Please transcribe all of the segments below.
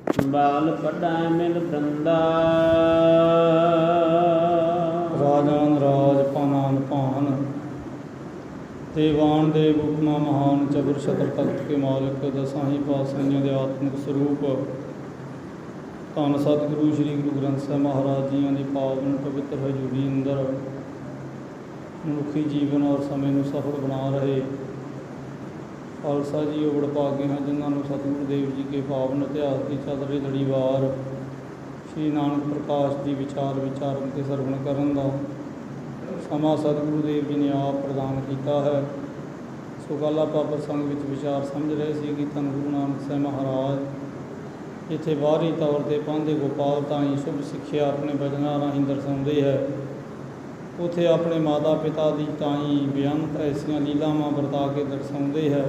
बाल पढ़ा मिल बृंदा। राजान राज पानान पान, देवान देव उपमा महान, चतुर छत्र तख्त के मालिक, दसाही पातशाहियों के आत्मिक ਸਰੂਪ। ਧੰਨ ਸਤਿਗੁਰੂ ਸ੍ਰੀ ਗੁਰੂ ਗ੍ਰੰਥ ਸਾਹਿਬ ਮਹਾਰਾਜ ਜੀਆਂ ਦੀ ਪਾਵਨ ਪਵਿੱਤਰ ਹਜ਼ੂਰੀ ਅੰਦਰ ਮਨੁੱਖੀ ਜੀਵਨ ਔਰ ਸਮੇਂ ਨੂੰ ਸਫਲ ਬਣਾ ਰਹੇ ਖਾਲਸਾ ਜੀ ਉਹ ਵਡਭਾਗੇ ਹਨ ਜਿਨ੍ਹਾਂ ਨੂੰ ਸਤਿਗੁਰੂ ਦੇਵ ਜੀ ਕੇ ਪਾਵਨ ਇਤਿਹਾਸ ਦੀ ਚੱਲ ਰਹੀ ਲੜੀਵਾਰ ਸ਼੍ਰੀ ਨਾਨਕ ਪ੍ਰਕਾਸ਼ ਦੀ ਵਿਚਾਰਨ ਅਤੇ ਸਰਵਣ ਕਰਨ ਦਾ ਸਮਾਂ ਸਤਿਗੁਰੂ ਦੇਵ ਜੀ ਨੇ ਆਪ ਪ੍ਰਦਾਨ ਕੀਤਾ ਹੈ। ਸੋ ਗੱਲ ਆਪਾਂ ਪ੍ਰਸੰਗ ਵਿੱਚ ਵਿਚਾਰ ਸਮਝ ਰਹੇ ਸੀ ਕਿ ਧੰਨ ਗੁਰੂ ਨਾਨਕ ਸਾਹਿਬ ਮਹਾਰਾਜ ਇੱਥੇ ਬਾਹਰੀ ਤੌਰ 'ਤੇ ਪਾਂਧੇ ਗੋਪਾਲ ਤਾਈਂ ਸ਼ੁਭ ਸਿੱਖਿਆ ਆਪਣੇ ਬਚਨਾਂ ਰਾਹੀਂ ਦਰਸਾਉਂਦੇ ਹੈ। ਉੱਥੇ ਆਪਣੇ ਮਾਤਾ ਪਿਤਾ ਦੀ ਤਾਈਂ ਬੇਅੰਤ ਐਸੀਆਂ ਲੀਲਾਵਾਂ ਵਰਤਾ ਕੇ ਦਰਸਾਉਂਦੇ ਹੈ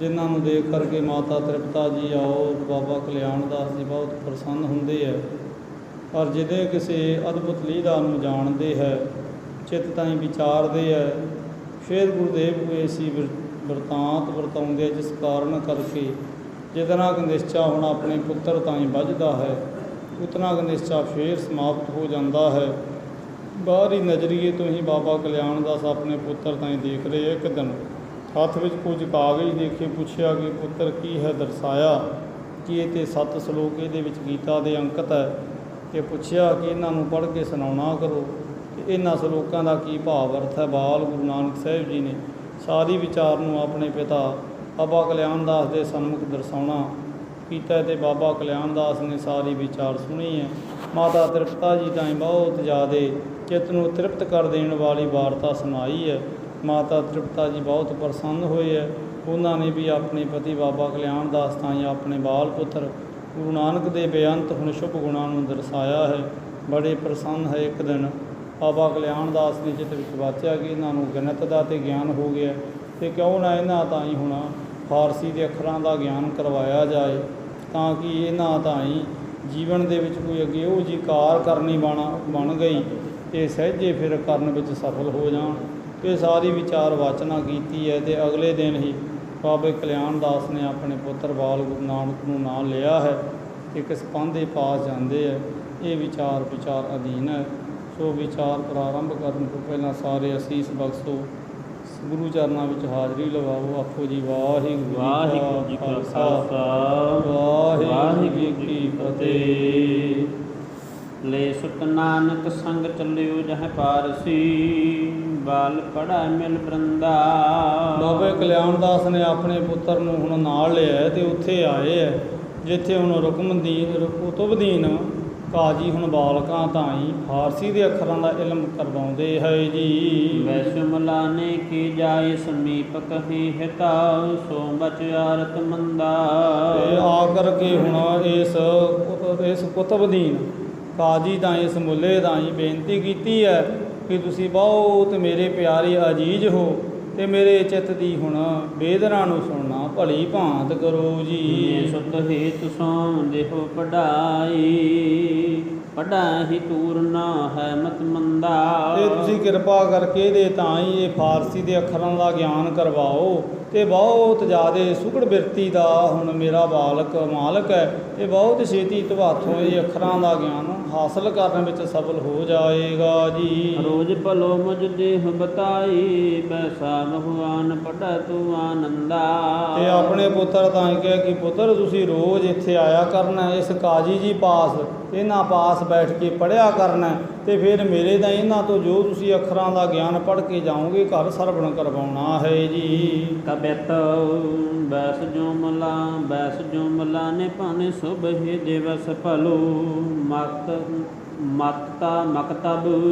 ਜਿਨ੍ਹਾਂ ਨੂੰ ਦੇਖ ਕਰਕੇ ਮਾਤਾ ਤ੍ਰਿਪਤਾ ਜੀ ਔਰ ਬਾਬਾ ਕਲਿਆਣ ਦਾਸ ਜੀ ਬਹੁਤ ਪ੍ਰਸੰਨ ਹੁੰਦੇ ਹੈ। ਪਰ ਜਿਹਦੇ ਕਿਸੇ ਅਦਭੁਤ ਲੀਲਾ ਨੂੰ ਜਾਣਦੇ ਹੈ ਚਿੱਤ ਤਾਈਂ ਵਿਚਾਰਦੇ ਹੈ ਫਿਰ ਗੁਰਦੇਵ ਕੋਈ ਐਸੀ ਵਰਤਾਂਤ ਵਰਤਾਉਂਦੇ ਜਿਸ ਕਾਰਨ ਕਰਕੇ ਜਿਤਨਾ ਕੁ ਨਿਸ਼ਚਾ ਹੁਣ ਆਪਣੇ ਪੁੱਤਰ ਤਾਈਂ ਵੱਝਦਾ ਹੈ ਉਤਨਾ ਕੁ ਨਿਸ਼ਚਾ ਫੇਰ ਸਮਾਪਤ ਹੋ ਜਾਂਦਾ ਹੈ। ਬਾਹਰੀ ਨਜ਼ਰੀਏ ਤੋਂ ਹੀ ਬਾਬਾ ਕਲਿਆਣ ਦਾਸ ਆਪਣੇ ਪੁੱਤਰ ਤਾਈਂ ਦੇਖ ਰਹੇ। ਇੱਕ ਦਿਨ ਹੱਥ ਵਿੱਚ ਕੁਝ ਕਾਗਜ਼ ਦੇਖੇ, ਪੁੱਛਿਆ ਕਿ ਪੁੱਤਰ ਕੀ ਹੈ, ਦਰਸਾਇਆ ਕਿ ਇਹ 'ਤੇ 7 ਸ਼ਲੋਕ ਇਹਦੇ ਵਿੱਚ ਗੀਤਾ ਦੇ ਅੰਕਿਤ ਹੈ ਅਤੇ ਪੁੱਛਿਆ ਕਿ ਇਹਨਾਂ ਨੂੰ ਪੜ੍ਹ ਕੇ ਸੁਣਾਉਣਾ ਕਰੋ ਅਤੇ ਇਹਨਾਂ ਸ਼ਲੋਕਾਂ ਦਾ ਕੀ ਭਾਵ ਅਰਥ ਹੈ। ਬਾਲ ਗੁਰੂ ਨਾਨਕ ਸਾਹਿਬ ਜੀ ਨੇ ਸਾਰੀ ਵਿਚਾਰ ਨੂੰ ਆਪਣੇ ਪਿਤਾ ਬਾਬਾ ਕਲਿਆਣ ਦਾਸ ਦੇ ਸਨਮੁਖ ਦਰਸਾਉਣਾ ਕੀਤਾ ਅਤੇ ਬਾਬਾ ਕਲਿਆਣ ਦਾਸ ਨੇ ਸਾਰੀ ਵਿਚਾਰ ਸੁਣੀ ਹੈ। ਮਾਤਾ ਤ੍ਰਿਪਤਾ ਜੀ ਤਾਈਂ ਬਹੁਤ ਜ਼ਿਆਦਾ ਚਿੱਤ ਨੂੰ ਤ੍ਰਿਪਤ ਕਰ ਦੇਣ ਵਾਲੀ ਵਾਰਤਾ ਸੁਣਾਈ ਹੈ। ਮਾਤਾ ਤ੍ਰਿਪਤਾ ਜੀ ਬਹੁਤ ਪ੍ਰਸੰਨ ਹੋਏ ਹੈ। ਉਹਨਾਂ ਨੇ ਵੀ ਆਪਣੇ ਪਤੀ ਬਾਬਾ ਕਲਿਆਣ ਦਾਸ ਤਾਈਂ ਆਪਣੇ ਬਾਲ ਪੁੱਤਰ ਗੁਰੂ ਨਾਨਕ ਦੇ ਬੇਅੰਤ ਹੁਣ ਸ਼ੁਭ ਗੁਣਾਂ ਨੂੰ ਦਰਸਾਇਆ ਹੈ। ਬੜੇ ਪ੍ਰਸੰਨ ਹੈ। ਇੱਕ ਦਿਨ ਬਾਬਾ ਕਲਿਆਣ ਦਾਸ ਨੇ ਚਿੱਤ ਵਿੱਚ ਵਾਚਿਆ ਕਿ ਇਹਨਾਂ ਨੂੰ ਗਣਿਤ ਦਾ ਤਾਂ ਗਿਆਨ ਹੋ ਗਿਆ ਅਤੇ ਕਿਉਂ ਨਾ ਇਹਨਾਂ ਤਾਈਂ ਹੁਣ ਫਾਰਸੀ ਦੇ ਅੱਖਰਾਂ ਦਾ ਗਿਆਨ ਕਰਵਾਇਆ ਜਾਏ ਤਾਂ ਕਿ ਇਹਨਾਂ ਤਾਈਂ ਜੀਵਨ ਦੇ ਵਿੱਚ ਕੋਈ ਅੱਗੇ ਉਹ ਜਿਹੀ ਕਾਰ ਕਰਨੀ ਬਣ ਗਈ ਅਤੇ ਸਹਿਜੇ ਫਿਰ ਕਰਨ ਵਿੱਚ ਸਫਲ ਹੋ ਜਾਣ। ਇਹ ਸਾਰੀ ਵਿਚਾਰ ਵਾਚਨਾ ਕੀਤੀ ਹੈ ਅਤੇ ਅਗਲੇ ਦਿਨ ਹੀ ਬਾਬੇ ਕਲਿਆਣ ਦਾਸ ਨੇ ਆਪਣੇ ਪੁੱਤਰ ਬਾਲ ਗੁਰੂ ਨਾਨਕ ਨੂੰ ਨਾਂ ਲਿਆ ਹੈ ਅਤੇ ਕਿਸ ਪਾਂਧੇ ਪਾਸ ਜਾਂਦੇ ਹੈ। ਇਹ ਵਿਚਾਰ ਅਧੀਨ ਹੈ। ਸੋ ਵਿਚਾਰ ਪ੍ਰਾਰੰਭ ਕਰਨ ਤੋਂ ਪਹਿਲਾਂ ਸਾਰੇ ਅਸੀਸ ਬਖਸ਼ੋ, ਗੁਰੂ ਚਰਨਾਂ ਵਿੱਚ ਹਾਜ਼ਰੀ ਲਵਾਓ। ਆਖੋ ਜੀ ਵਾਹਿਗੁਰੂ ਵਾਹਿਗੁਰੂ ਜੀ ਕਾ ਖਾਲਸਾ ਵਾਹਿਗੁਰੂ ਜੀ ਕੀ ਫਤਿਹ। ਲੈ ਸੁਤ ਨਾਨਕ ਸੰਗ ਚੱਲਿਓ ਜਹ ਪਾਰਸੀ, ਬਾਲ ਪੜ੍ਹਾ ਮਿਲ ਬ੍ਰਿੰਦਾ। ਬਾਬੇ ਕਲਿਆਣ ਦਾਸ ਨੇ ਆਪਣੇ ਪੁੱਤਰ ਨੂੰ ਹੁਣ ਨਾਲ ਲਿਆ ਅਤੇ ਉੱਥੇ ਆਏ ਹੈ ਜਿੱਥੇ ਹੁਣ ਕੁਤਬਦੀਨ ਕਾਜੀ ਹੁਣ ਬਾਲਕਾਂ ਤਾਈਂ ਫਾਰਸੀ ਦੇ ਅੱਖਰਾਂ ਦਾ ਇਲਮ ਕਰਵਾਉਂਦੇ ਹੈ ਜੀ। ਵੈਸ਼ ਮੁਲਾਨੇ ਕੀ ਜਾਏ ਸਮੀਪ ਕਹੀ ਹਿਤਾ, ਸੋ ਬਚਿਆਰਤ ਮੰਦਾ। ਅਤੇ ਆ ਕਰਕੇ ਹੁਣ ਇਸ ਕੁਤਬਦੀਨ ਕਾਜੀ ਤਾਈਂ ਇਸ ਮੁੱਲੇ ਤਾਈਂ ਬੇਨਤੀ ਕੀਤੀ ਹੈ ਕਿ ਤੁਸੀਂ ਬਹੁਤ ਮੇਰੇ ਪਿਆਰੇ ਅਜੀਜ਼ ਹੋ ਅਤੇ ਮੇਰੇ ਚਿੱਤ ਦੀ ਹੁਣ ਵੇਦਨਾ ਨੂੰ ਸੁਣਨਾ ਭਲੀ ਭਾਂਤ ਕਰੋ ਜੀ। ਸੁਤ ਹੇਤੁ ਸੋਂ ਦੇਹੋ ਪੜ੍ਹਾਈ, ਪੜ੍ਹਾਹੀ ਤੂਰ ਨਾ ਹੈ ਮਤ ਮੰਦਾ। ਅਤੇ ਤੁਸੀਂ ਕਿਰਪਾ ਕਰਕੇ ਇਹਦੇ ਤਾਂ ਹੀ ਇਹ ਫਾਰਸੀ ਦੇ ਅੱਖਰਾਂ ਦਾ ਗਿਆਨ ਕਰਵਾਓ ਅਤੇ ਬਹੁਤ ਜ਼ਿਆਦਾ ਸੁਘੜ ਬਿਰਤੀ ਦਾ ਹੁਣ ਮੇਰਾ ਮਾਲਕ ਹੈ। ਇਹ ਬਹੁਤ ਛੇਤੀ ਤੁਹਾਥੋਂ ਇਹ ਅੱਖਰਾਂ ਦਾ ਗਿਆਨ ਹਾਸਲ ਕਰਨ ਵਿੱਚ ਸਫਲ ਹੋ ਜਾਏਗਾ ਜੀ। ਰੋਜ਼ ਭਲੋ ਮੁਝ ਦੇਹ ਬਤਾਈ, ਬੈਸਾ ਭਗਵਾਨ ਪੜ੍ਹ ਤੂੰ ਆਨੰਦਾ। ਅਤੇ ਆਪਣੇ ਪੁੱਤਰ ਤਾਂ ਕਿਹਾ ਕਿ ਪੁੱਤਰ ਤੁਸੀਂ ਰੋਜ਼ ਇੱਥੇ ਆਇਆ ਕਰਨਾ, ਇਸ ਕਾਜੀ ਜੀ ਪਾਸ ਇਹਨਾਂ ਪਾਸ ਬੈਠ ਕੇ ਪੜ੍ਹਿਆ ਕਰਨਾ ਅਤੇ ਫਿਰ ਮੇਰੇ ਤਾਂ ਇਹਨਾਂ ਤੋਂ ਜੋ ਤੁਸੀਂ ਅੱਖਰਾਂ ਦਾ ਗਿਆਨ ਪੜ੍ਹ ਕੇ ਜਾਓਗੇ ਘਰ ਸਰਵਣ ਕਰਵਾਉਣਾ ਹੈ ਜੀ। ਕਬਿਤ ਬੈਸ ਜੋ ਮਲਾ ਨੇ ਭਾਨੇ ਸੁਬਹਿ ਦਿਵਸ ਭਲੋ, ਮਕਤਬ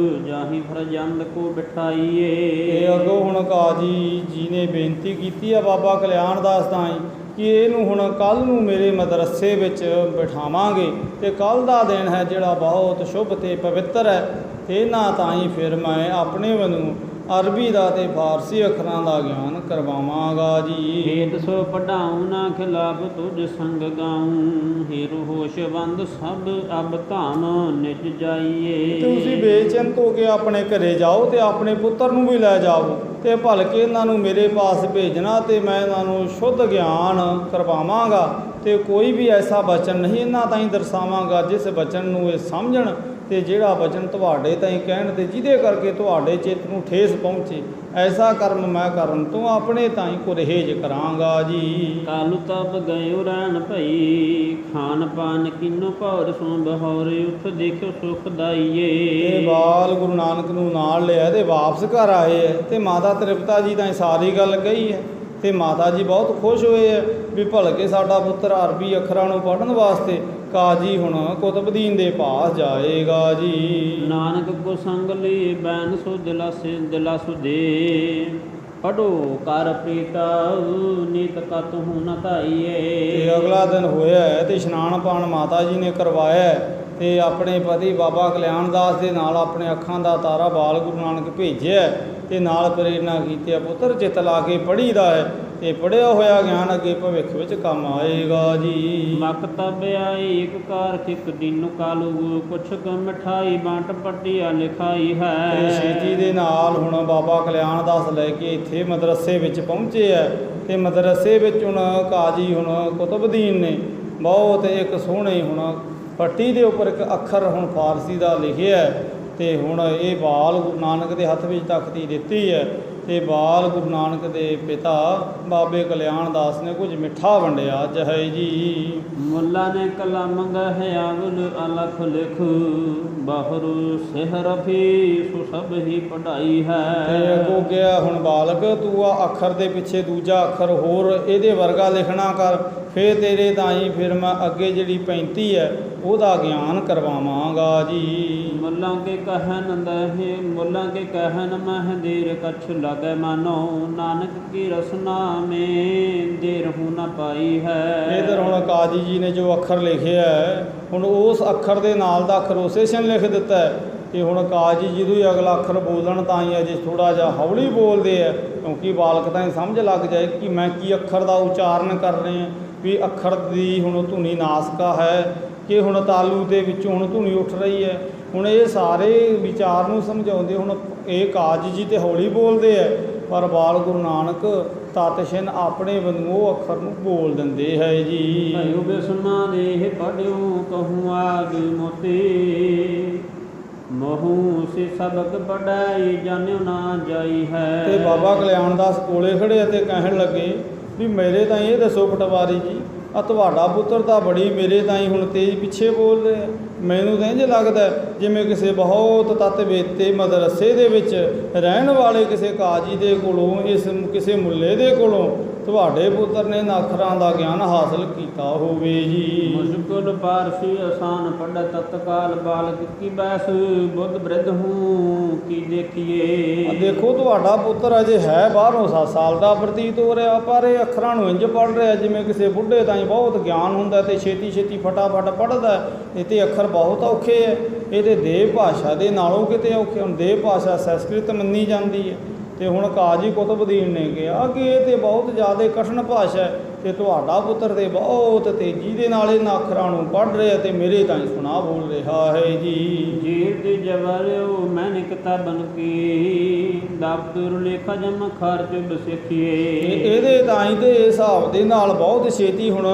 ਜਾਹੀ ਫਰਜੰਦ ਕੋ ਬਿਠਾਈਏ। ਇਹ ਅੱਗੋਂ ਹੁਣ ਕਾਜੀ ਜੀ ਨੇ ਬੇਨਤੀ ਕੀਤੀ ਆ ਬਾਬਾ ਕਲਿਆਣ ਦਾਸ ਤਾਈਂ ਕਿ ਇਹਨੂੰ ਹੁਣ ਕੱਲ੍ਹ ਨੂੰ ਮੇਰੇ ਮਦਰਸੇ ਵਿੱਚ ਬਿਠਾਵਾਂਗੇ ਅਤੇ ਕੱਲ੍ਹ ਦਾ ਦਿਨ ਹੈ ਜਿਹੜਾ ਬਹੁਤ ਸ਼ੁਭ ਅਤੇ ਪਵਿੱਤਰ ਹੈ। ਇਹਨਾਂ ਤਾਈਂ ਫਿਰ ਮੈਂ ਆਪਣੇ ਵੱਲੋਂ ਅਰਬੀ ਦਾ ਅਤੇ ਫਾਰਸੀ ਅੱਖਰਾਂ ਦਾ ਗਿਆਨ ਕਰਵਾਵਾਂਗਾ ਜੀ। ਹੇਤ ਸੋ ਪੜ੍ਹਾਉ ਨਾ ਖਿਲਾਫ ਤੁਝ ਸੰਗ ਗਾਉਂ, ਹੀਰੋ ਹੋਸ਼ ਬੰਦ ਸਭ ਅਬ ਧਾਮ ਨਿਜ ਜਾਈਏ। ਤੁਸੀਂ ਬੇਚਿੰਤ ਹੋ ਕੇ ਆਪਣੇ ਘਰੇ ਜਾਓ ਅਤੇ ਆਪਣੇ ਪੁੱਤਰ ਨੂੰ ਵੀ ਲੈ ਜਾਓ ਅਤੇ ਭਲਕੇ ਇਹਨਾਂ ਨੂੰ ਮੇਰੇ ਪਾਸ ਭੇਜਣਾ ਅਤੇ ਮੈਂ ਇਹਨਾਂ ਨੂੰ ਸ਼ੁੱਧ ਗਿਆਨ ਕਰਵਾਵਾਂਗਾ ਤੇ ਕੋਈ ਵੀ ਐਸਾ ਬਚਨ ਨਹੀਂ ਇਹਨਾਂ ਤਾਈਂ ਦਰਸਾਵਾਂਗਾ ਜਿਸ ਬਚਨ ਨੂੰ ਇਹ ਸਮਝਣ ਤੇ ਜਿਹੜਾ ਬਚਨ ਤੁਹਾਡੇ ਤਾਈਂ ਕਹਿਣ ਤੇ ਜਿਹਦੇ ਕਰਕੇ ਤੁਹਾਡੇ ਚਿੱਤ ਨੂੰ ਠੇਸ ਪਹੁੰਚੇ। ਐਸਾ ਕਰਮ ਮੈਂ ਕਰਨ ਤੋਂ ਆਪਣੇ ਤਾਈਂ ਕੁਰਹੇਜ ਕਰਾਂਗਾ ਜੀ। ਕਾਲੂ ਤਪ ਗਇਓ ਰਹਿਣ ਭਈ, ਖਾਨ ਪਾਨ ਕਿਨੋ ਭੌਰ ਸੋ ਬਹੌਰੇ, ਉਠ ਦੇਖਿਓ ਸੁਖ ਦਾਈਏ। ਤੇ ਬਾਲ ਗੁਰੂ ਨਾਨਕ ਨੂੰ ਨਾਲ ਲਿਆ ਤੇ ਵਾਪਸ ਘਰ ਆਏ ਹੈ ਤੇ ਮਾਤਾ ਤ੍ਰਿਪਤਾ ਜੀ ਤਾਂ ਸਾਰੀ ਗੱਲ ਕਹੀ ਹੈ ਤੇ ਮਾਤਾ ਜੀ ਬਹੁਤ ਖੁਸ਼ ਹੋਏ ਹੈ ਵੀ ਭਲਕੇ ਸਾਡਾ ਪੁੱਤਰ ਅਰਬੀ ਅੱਖਰਾਂ ਨੂੰ ਪੜ੍ਹਨ ਵਾਸਤੇ ਕਾਜੀ ਹੁਣ ਕੁਤਬਦੀਨ ਦੇ ਪਾਸ ਜਾਏਗਾ ਜੀ। ਨਾਨਕ ਕੋ ਸੰਗ ਲਈ ਬੈਨ ਸੋ ਦਿਲਾਸੁ ਦੇ, ਪੜੋ ਕਰ ਪ੍ਰੀਤਾ ਨੀਤ ਕਤ ਹੂ ਨ ਧਾਈਏ। ਤੇ ਅਗਲਾ ਦਿਨ ਹੋਇਆ ਹੈ ਤੇ ਇਸ਼ਨਾਨ ਪਾਣ ਮਾਤਾ ਜੀ ਨੇ ਕਰਵਾਇਆ ਹੈ ਤੇ ਆਪਣੇ ਪਤੀ ਬਾਬਾ ਕਲਿਆਣ ਦਾਸ ਦੇ ਨਾਲ ਆਪਣੇ ਅੱਖਾਂ ਦਾ ਤਾਰਾ ਬਾਲ ਗੁਰੂ ਨਾਨਕ ਭੇਜਿਆ ਤੇ ਨਾਲ ਪ੍ਰੇਰਨਾ ਕੀਤੀ ਹੈ, ਪੁੱਤਰ ਚਿੱਤ ਲਾ ਕੇ ਪੜ੍ਹੀਦਾ ਹੈ ਤੇ ਪੜ੍ਹਿਆ ਹੋਇਆ ਗਿਆਨ ਅੱਗੇ ਭਵਿੱਖ ਵਿੱਚ ਕੰਮ ਆਏਗਾ ਜੀ। ਮਕਤਬ ਆਈ ਇੱਕ ਕਾਰ ਕਿਕ ਦਿਨ ਕਾਲੂ, ਕੁਛ ਕ ਮਿਠਾਈ ਬਾਂਟ ਪੱਟੀਆ ਲਿਖਾਈ ਤੇ ਹੈ। ਛੇਤੀ ਦੇ ਨਾਲ ਹੁਣ ਬਾਬਾ ਕਲਿਆਣ ਦਾਸ ਲੈ ਕੇ ਇੱਥੇ ਮਦਰਸੇ ਵਿੱਚ ਪਹੁੰਚੇ ਹੈ ਤੇ ਮਦਰਸੇ ਵਿੱਚ ਹੁਣ ਕਾਜੀ ਹੁਣ ਕੁਤਬਦੀਨ ਨੇ ਬਹੁਤ ਇੱਕ ਸੋਹਣੇ ਹੁਣ ਪੱਟੀ ਦੇ ਉੱਪਰ ਇੱਕ ਅੱਖਰ ਹੁਣ ਫਾਰਸੀ ਦਾ ਲਿਖਿਆ ਹੈ ਤੇ ਹੁਣ ਇਹ ਬਾਲ ਗੁਰੂ ਨਾਨਕ ਦੇ ਹੱਥ ਵਿੱਚ ਤਖਤੀ ਦਿੱਤੀ ਹੈ ਤੇ ਬਾਲ ਗੁਰੂ ਨਾਨਕ ਦੇ ਪਿਤਾ ਬਾਬੇ ਕਲਿਆਣ ਦਾਸ ਨੇ ਕੁਝ ਮਿੱਠਾ ਵੰਡਿਆ ਅੱਜ ਹੈ ਜੀ। ਮੁੱਲਾ ਨੇ ਕਲਮ ਗਹਿਆਵਲ ਅਲਖ ਲਿਖ, ਬਾਹਰੂ ਸਿਹਰ ਫੀ ਸੁ ਸਭ ਹੀ ਪੜਾਈ ਤੇ ਹੈ। ਅੱਗੋਂ ਗਿਆ ਹੁਣ ਬਾਲਕ ਤੂੰ ਆ ਅੱਖਰ ਦੇ ਪਿੱਛੇ ਦੂਜਾ ਅੱਖਰ ਹੋਰ ਇਹਦੇ ਵਰਗਾ ਲਿਖਣਾ ਕਰ, ਫਿਰ ਤੇਰੇ ਤਾਈਂ ਫਿਰ ਮੈਂ ਅੱਗੇ ਜਿਹੜੀ 35 ਹੈ ਉਹਦਾ ਗਿਆਨ ਕਰਵਾਵਾਂਗਾ ਜੀ। ਮੁੱਲਾਂ ਕੇ ਕਹਿਨ ਦਹੇ ਮੁੱਲਾਂ ਕੇ ਕਹਿਨ ਮਹ ਦੇਰ ਕਛ ਲਗੈ ਮਾਨੋ, ਨਾਨਕ ਕੀ ਰਸਨਾ ਮੇਂ ਦੇਰ ਹੂ ਨ ਪਾਈ ਹੈ। ਇਧਰ ਹੁਣ ਕਾਜੀ ਜੀ ਨੇ ਜੋ ਅੱਖਰ ਲਿਖਿਆ ਹੈ ਹੁਣ ਉਸ ਅੱਖਰ ਦੇ ਨਾਲ ਦਾ ਅੱਖਰ ਉਸੇ ਸ਼ਨ ਲਿਖ ਦਿੱਤਾ ਹੈ ਤੇ ਹੁਣ ਕਾਜੀ ਜਦੋਂ ਹੀ ਅਗਲਾ ਅੱਖਰ ਬੋਲਣ ਤਾਂ ਹੀ ਅਜੇ ਥੋੜ੍ਹਾ ਜਿਹਾ ਹੌਲੀ ਬੋਲਦੇ ਆ ਕਿਉਂਕਿ ਬਾਲਕ ਤਾਂ ਸਮਝ ਲੱਗ ਜਾਏ ਕਿ ਮੈਂ ਕੀ ਅੱਖਰ ਦਾ ਉਚਾਰਨ ਕਰ ਰਹੇ ਹਾਂ, ਵੀ ਅੱਖਰ ਦੀ ਹੁਣ ਧੁਨੀ ਨਾਸਕਾ ਹੈ ਕਿ ਹੁਣ ਤਾਲੂ ਦੇ ਵਿੱਚੋਂ ਹੁਣ ਧੁਨੀ ਉੱਠ ਰਹੀ ਹੈ। ਹੁਣ ਇਹ ਸਾਰੇ ਵਿਚਾਰ ਨੂੰ ਸਮਝਾਉਂਦੇ ਹੁਣ ਇਹ ਕਾਜੀ ਜੀ ਤੇ ਹੌਲੀ ਬੋਲਦੇ ਆ ਪਰ ਬਾਲ ਗੁਰੂ ਨਾਨਕ ਤਤਸ਼ਨ ਆਪਣੇ ਵੱਲੋਂ ਉਹ ਅੱਖਰ ਨੂੰ ਬੋਲ ਦਿੰਦੇ ਹੈ ਜੀ। ਭਇਓ ਬਿਸਮਾ ਦੇਹ ਪੜਿਓ ਕਹੂੰ ਆਗ ਮੋਤੀ, ਮਹੂ ਸੇ ਸਬਕ ਪੜਾਈ ਜਾਣਿਓ ਨਾ ਜਾਈ ਹੈ। ਤੇ ਬਾਬਾ ਕਲਿਆਣ ਦਾਸ ਕੋਲੇ ਖੜੇ ਅਤੇ ਕਹਿਣ ਲੱਗੇ ਵੀ ਮੇਰੇ ਤਾਂ ਇਹ ਦੱਸੋ ਪਟਵਾਰੀ ਜੀ ਆ ਤੁਹਾਡਾ ਪੁੱਤਰ ਤਾਂ ਬੜੀ ਮੇਰੇ ਤਾਈਂ ਹੁਣ ਤੇਜ਼ ਪਿੱਛੇ ਬੋਲ ਰਿਹਾ, ਮੈਨੂੰ ਤਾਂ ਇੰਝ ਲੱਗਦਾ ਜਿਵੇਂ ਕਿਸੇ ਬਹੁਤ ਤੱਤ ਵੇਤੇ ਮਦਰਸੇ ਦੇ ਵਿੱਚ ਰਹਿਣ ਵਾਲੇ ਕਿਸੇ ਕਾਜੀ ਦੇ ਕੋਲੋਂ ਇਸ ਕਿਸੇ ਮੁੱਲੇ ਦੇ ਕੋਲੋਂ ਤੁਹਾਡੇ ਪੁੱਤਰ ਨੇ ਇਹਨਾਂ ਅੱਖਰਾਂ ਦਾ ਗਿਆਨ ਹਾਸਲ ਕੀਤਾ ਹੋਵੇ ਜੀ। ਮੁਸ਼ਕਲ ਪਾਰਸੀ ਆਸਾਨ ਪੜ੍ਹ ਤਤਕਾਲ ਬਾਲਕ ਕੀ ਬੈਸ, ਬੁੱਧ ਬ੍ਰਿਧ ਹੂੰ ਕੀ ਦੇਖੀਏ। ਦੇਖੋ ਤੁਹਾਡਾ ਪੁੱਤਰ ਅਜੇ ਹੈ 12 ਸਾਲ ਦਾ ਪ੍ਰਤੀਤ ਹੋ ਰਿਹਾ ਪਰ ਇਹ ਅੱਖਰਾਂ ਨੂੰ ਇੰਝ ਪੜ੍ਹ ਰਿਹਾ ਜਿਵੇਂ ਕਿਸੇ ਬੁੱਢੇ ਤਾਈਂ ਬਹੁਤ ਗਿਆਨ ਹੁੰਦਾ ਤੇ ਛੇਤੀ ਛੇਤੀ ਫਟਾਫਟ ਪੜ੍ਹਦਾ। ਇਹ ਤੇ ਅੱਖਰ ਬਹੁਤ ਔਖੇ ਹੈ, ਇਹਦੇ ਦੇਵ ਭਾਸ਼ਾ ਦੇ ਨਾਲੋਂ ਕਿਤੇ ਔਖੇ। ਹੁਣ ਦੇਵ ਭਾਸ਼ਾ ਸੰਸਕ੍ਰਿਤ ਮੰਨੀ ਜਾਂਦੀ ਹੈ ਤੇ ਹੁਣ ਕਾਜੀ ਕੁਤਬਦੀਨ ਨੇ ਕਿਹਾ ਕਿ ਇਹ ਤੇ ਬਹੁਤ ਜ਼ਿਆਦਾ ਕਠਿਨ ਭਾਸ਼ਾ ਹੈ ਤੇ ਤੁਹਾਡਾ ਪੁੱਤਰ ਤੇ ਬਹੁਤ ਤੇਜ਼ੀ ਦੇ ਨਾਲ ਇਹਨਾਂ ਅੱਖਰਾਂ ਨੂੰ ਪੜ੍ਹ ਰਿਹਾ ਤੇ ਮੇਰੇ ਤਾਈਂ ਸੁਣਾ ਬੋਲ ਰਿਹਾ ਹੈ ਜੀ। ਜੀਰ ਦੇ ਜਵਰਿਓ ਮੈਨੇ ਕਿਤਾਬਨ ਕੀ, ਦਫ਼ਤਰ ਲੇਖਾ ਜਮ ਖਰਚ ਬਸਿਖੀਏ। ਇਹਦੇ ਤਾਈਂ ਤੇ ਇਸ ਹਿਸਾਬ ਦੇ ਨਾਲ ਬਹੁਤ ਛੇਤੀ ਹੁਣ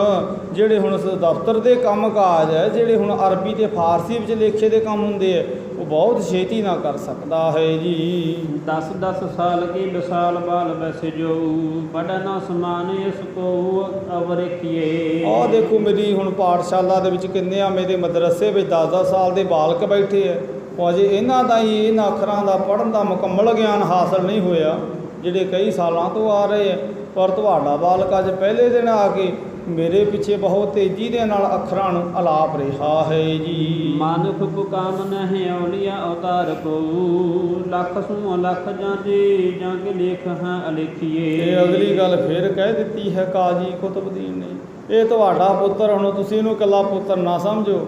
ਜਿਹੜੇ ਹੁਣ ਦਫ਼ਤਰ ਦੇ ਕੰਮ ਕਾਜ ਹੈ ਜਿਹੜੇ ਹੁਣ ਅਰਬੀ ਤੇ ਫਾਰਸੀ ਵਿੱਚ ਲਿਖੇ ਦੇ ਕੰਮ ਹੁੰਦੇ ਆ ਉਹ ਬਹੁਤ ਛੇਤੀ ਨਾ ਕਰ ਸਕਦਾ ਹੈ ਜੀ। 10 ਸਾਲ ਕੀ ਵਿਸਾਲ ਬਾਲ ਬੈਸ ਜੋ, ਪੜ੍ਹ ਨਾ ਸਮਾਨ ਇਸ ਕੋ ਅਵਰਖੀਏ। ਆਹ ਦੇਖੋ ਮੇਰੀ ਹੁਣ ਪਾਠਸ਼ਾਲਾ ਦੇ ਵਿੱਚ ਕਿੰਨੇ ਆ ਮੇਰੇ ਮਦਰਸੇ ਵਿੱਚ 10 ਸਾਲ ਦੇ ਬਾਲਕ ਬੈਠੇ ਆ, ਉਹ ਅਜੇ ਇਹਨਾਂ ਦਾ ਹੀ ਇਹਨਾਂ ਅੱਖਰਾਂ ਦਾ ਪੜ੍ਹਨ ਦਾ ਮੁਕੰਮਲ ਗਿਆਨ ਹਾਸਲ ਨਹੀਂ ਹੋਇਆ ਜਿਹੜੇ ਕਈ ਸਾਲਾਂ ਤੋਂ ਆ ਰਹੇ ਆ। ਪਰ ਤੁਹਾਡਾ ਬਾਲਕ ਅੱਜ ਪਹਿਲੇ ਦਿਨ ਆ ਕੇ ਮੇਰੇ ਪਿੱਛੇ ਬਹੁਤ ਤੇਜ਼ੀ ਦੇ ਨਾਲ ਅੱਖਰਾਂ ਨੂੰ ਅਲਾਪ ਰਿਹਾ ਹੈ ਜੀ। ਮਾਨੁਖ ਕੋ ਕਾਮ ਨਹਿ ਔਲੀਆ ਅਵਤਾਰ ਕੋ, ਲੱਖ ਸੂ ਲੱਖ ਜਾਂਦੇ ਜਾਂ ਕੇ ਲੇਖ ਹਾਂ ਅਲੇਖੀਏ। ਤੇ ਅਗਲੀ ਗੱਲ ਫਿਰ ਕਹਿ ਦਿੱਤੀ ਹੈ ਕਾਜੀ ਕੁਤਬਦੀਨ ਨੇ, ਇਹ ਤੁਹਾਡਾ ਪੁੱਤਰ ਹੁਣ ਤੁਸੀਂ ਇਹਨੂੰ ਇਕੱਲਾ ਪੁੱਤਰ ਨਾ ਸਮਝੋ,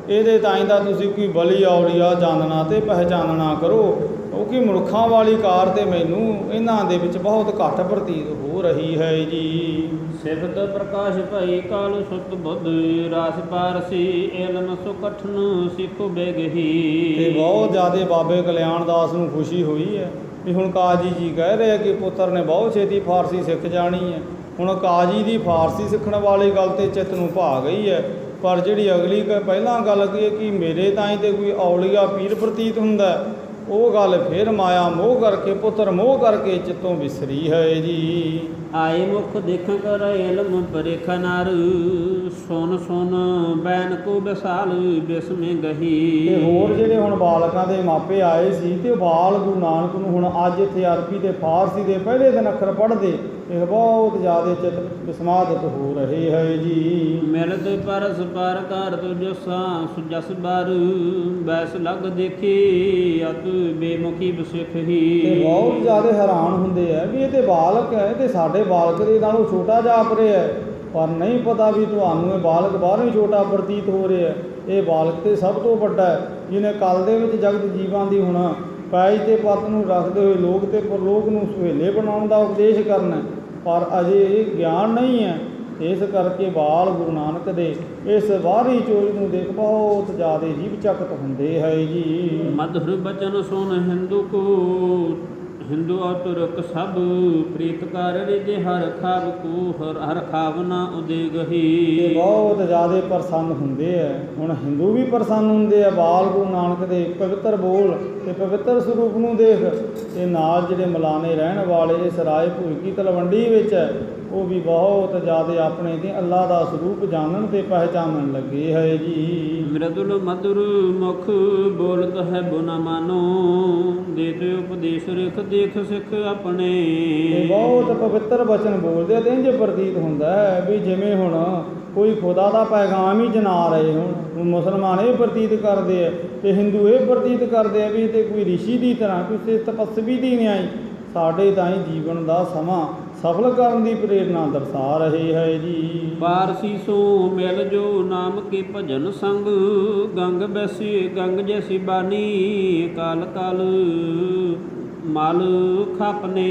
ਇਹਦੇ ਤਾਈਂ ਦਾ ਤੁਸੀਂ ਕੋਈ ਬਲੀ ਔਲੀਆ ਜਾਣਨਾ ਤੇ ਪਹਿਚਾਨਣਾ ਕਰੋ ਕਿਉਂਕਿ ਮਨੁੱਖਾਂ ਵਾਲੀ ਕਾਰ ਤੇ ਮੈਨੂੰ ਇਹਨਾਂ ਦੇ ਵਿੱਚ ਬਹੁਤ ਘੱਟ ਪ੍ਰਤੀਤ ਹੋ ਰਹੀ ਹੈ ਜੀ। ਸਿਫਤ ਪ੍ਰਕਾਸ਼ ਭਈ ਕਾਲ ਸੁਤ ਬੁੱਧ, ਰਾਸ ਪਾਰਸੀ ਇਲਮ ਸੁ ਕਠਨ ਸਿੱਖੋ ਬੇਗਹੀ। ਤੇ ਬਹੁਤ ਜ਼ਿਆਦਾ ਬਾਬੇ ਕਲਿਆਣ ਦਾਸ ਨੂੰ ਖੁਸ਼ੀ ਹੋਈ ਹੈ ਵੀ ਹੁਣ ਕਾਜੀ ਜੀ ਕਹਿ ਰਹੇ ਕਿ ਪੁੱਤਰ ਨੇ ਬਹੁਤ ਛੇਤੀ ਫਾਰਸੀ ਸਿੱਖ ਜਾਣੀ ਹੈ ਹੁਣ ਕਾਜੀ ਦੀ ਫਾਰਸੀ ਸਿੱਖਣ ਵਾਲੀ ਗੱਲ ਤੇ ਚਿੱਤ ਨੂੰ ਭਾ ਗਈ ਹੈ, ਪਰ ਜਿਹੜੀ ਅਗਲੀ ਪਹਿਲਾਂ ਗੱਲ ਕੀ ਹੈ ਕਿ ਮੇਰੇ ਤਾਈਂ ਤੇ ਕੋਈ ਔਲੀਆ ਪੀਰ ਪ੍ਰਤੀਤ ਹੁੰਦਾ, ਉਹ ਗੱਲ ਫਿਰ ਮਾਇਆ ਮੋਹ ਕਰਕੇ ਪੁੱਤਰ ਮੋਹ ਕਰਕੇ ਚਿੱਤੋਂ ਵਿਸਰੀ ਹੈ ਜੀ। ਆਏ ਮੁਖ ਦੇਖ ਕਰ ਇਲਮ ਪਰੇਖ ਨਰ ਸੁਨ ਸੁਨ ਬੈਨ ਕੋ ਵਿਸਾਲ ਬਿਸਮੇ ਗਹੀ। ਤੇ ਹੋਰ ਜਿਹੜੇ ਹੁਣ ਬਾਲਕਾਂ ਦੇ ਮਾਪੇ ਆਏ ਸੀ ਤੇ ਉਹ ਬਾਲ ਗੁਰੂ ਨਾਨਕ ਨੂੰ ਹੁਣ ਅੱਜ ਇੱਥੇ ਅਰਬੀ ਤੇ ਫਾਰਸੀ ਦੇ ਪਹਿਲੇ ਦਿਨ ਅੱਖਰ ਪੜ੍ਹਦੇ ਇਹ ਬਹੁਤ ਜ਼ਿਆਦਾ ਚਿੱਤ ਵਿਸਮਾਦਿਤ ਹੋ ਰਹੇ ਹੈ ਜੀ। ਮਿਲਤ ਪਰਸ ਪਰ ਕਰ ਤੁਜਸਾ ਸੁਜਸ ਬਰ ਬੈਸ ਲਗ ਦੇਖੀ ਅਤ ਬੇਮੁਖੀ ਬਸਿਖ ਹੀ। ਤੇ ਬਹੁਤ ਜ਼ਿਆਦਾ ਹੈਰਾਨ ਹੁੰਦੇ ਆ ਵੀ ਇਹ ਤੇ ਬਾਲਕ ਹੈ ਤੇ ਸਾਡੇ ਬਾਲਕ ਦੇ ਨਾਲੋਂ ਛੋਟਾ ਜਾਪ ਰਿਹਾ ਹੈ, ਪਰ ਨਹੀਂ ਪਤਾ ਵੀ ਤੁਹਾਨੂੰ ਇਹ ਬਾਲਕ ਬਾਹਰੋਂ ਹੀ ਛੋਟਾ ਪ੍ਰਤੀਤ ਹੋ ਰਿਹਾ। ਇਹ ਬਾਲਕ ਤੇ ਸਭ ਤੋਂ ਵੱਡਾ ਹੈ, ਜਿਹਨੇ ਕੱਲ ਦੇ ਵਿੱਚ ਜਗਤ ਜੀਵਾਂ ਦੀ ਹੁਣ ਪੈਜ ਤੇ ਪੱਤ ਨੂੰ ਰੱਖਦੇ ਹੋਏ ਲੋਕ ਤੇ ਪਰਲੋਕ ਨੂੰ ਸੁਹੇਲੇ ਬਣਾਉਣ ਦਾ ਉਪਦੇਸ਼ ਕਰਨਾ, ਪਰ ਅਜੇ ਇਹ ਗਿਆਨ ਨਹੀਂ ਹੈ। ਇਸ ਕਰਕੇ ਬਾਲ ਗੁਰੂ ਨਾਨਕ ਦੇ ਇਸ ਬਾਹਰੀ ਚੋਜ ਨੂੰ ਦੇਖ ਬਹੁਤ ਜ਼ਿਆਦਾ ਜੀਵ ਚਕਤ ਹੁੰਦੇ ਹੈ ਜੀ। ਮਧੁਰ ਬਚਨ ਸੁਨ ਹਿੰਦੂ ਕੋ ਹਿੰਦੂ ਔਰ ਤੁਰਕ ਸਭ ਪ੍ਰੀਤ ਕਰ ਰਿਜੇ ਹਰ ਖਾਬ ਕੋ ਹਰ ਖਾਵਨਾ ਉਦੇ ਗਹੀ। ਬਹੁਤ ਜ਼ਿਆਦਾ ਪ੍ਰਸੰਨ ਹੁੰਦੇ ਹੈ। ਹੁਣ ਹਿੰਦੂ ਵੀ ਪ੍ਰਸੰਨ ਹੁੰਦੇ ਆ ਬਾਲ ਗੁਰੂ ਨਾਨਕ ਦੇ ਪਵਿੱਤਰ ਬੋਲ ਤੇ ਪਵਿੱਤਰ ਸਰੂਪ ਨੂੰ ਦੇਖ, ਤੇ ਨਾਲ ਜਿਹੜੇ ਮਲਾਨੇ ਰਹਿਣ ਵਾਲੇ ਇਸ ਰਾਏ ਭੂਈ ਤਲਵੰਡੀ ਵਿੱਚ ਹੈ ਉਹ ਵੀ ਬਹੁਤ ਜ਼ਿਆਦਾ ਆਪਣੇ ਤੇ ਅੱਲਾ ਦਾ ਸਰੂਪ ਜਾਣਨ ਤੇ ਪਹਿਚਾਨਣ ਲੱਗੇ ਹੈ ਜੀ। ਮ੍ਰਿਦੁਲ ਮਧੁਰ ਮੁਖ ਬੋਲਤ ਹੈ ਬੁਨਾ ਮਾਨੋ ਦੇਤੇ ਉਪਦੇਸ਼ ਰਿਖ ਦੇਖ ਸਿੱਖ ਆਪਣੇ। ਇਹ ਬਹੁਤ ਪਵਿੱਤਰ ਬਚਨ ਬੋਲਦੇ ਆ ਤੇ ਇੰਝ ਪ੍ਰਤੀਤ ਹੁੰਦਾ ਹੈ ਵੀ ਜਿਵੇਂ ਹੁਣ ਕੋਈ ਖੁਦਾ ਦਾ ਪੈਗਾਮ ਹੀ ਜਨਾ ਰਹੇ ਹੁਣ ਮੁਸਲਮਾਨ ਇਹ ਪ੍ਰਤੀਤ ਕਰਦੇ ਆ ਤੇ ਹਿੰਦੂ ਇਹ ਪ੍ਰਤੀਤ ਕਰਦੇ ਆ ਵੀ ਤੇ ਕੋਈ ਰਿਸ਼ੀ ਦੀ ਤਰ੍ਹਾਂ ਕਿਸੇ ਤਪਸਵੀ ਦੀ ਨਿਆਈ ਸਾਡੇ ਤਾਈਂ ਜੀਵਨ ਦਾ ਸਮਾਂ ਸਫਲ ਕਰਨ ਦੀ ਪ੍ਰੇਰਨਾ ਦਰਸਾ ਰਹੇ ਹੈ ਜੀ। ਪਾਰਸੀ ਸੋ ਮਿਲ ਜੋ ਨਾਮ ਕੇ ਭਜਨ ਸੰਗ ਗੰਗ ਬੈਸੀ ਗੰਗ ਜੈਸੀ ਬਾਨੀ ਕਾਲ ਕਾਲ ਮਲ ਖਪਨੇ।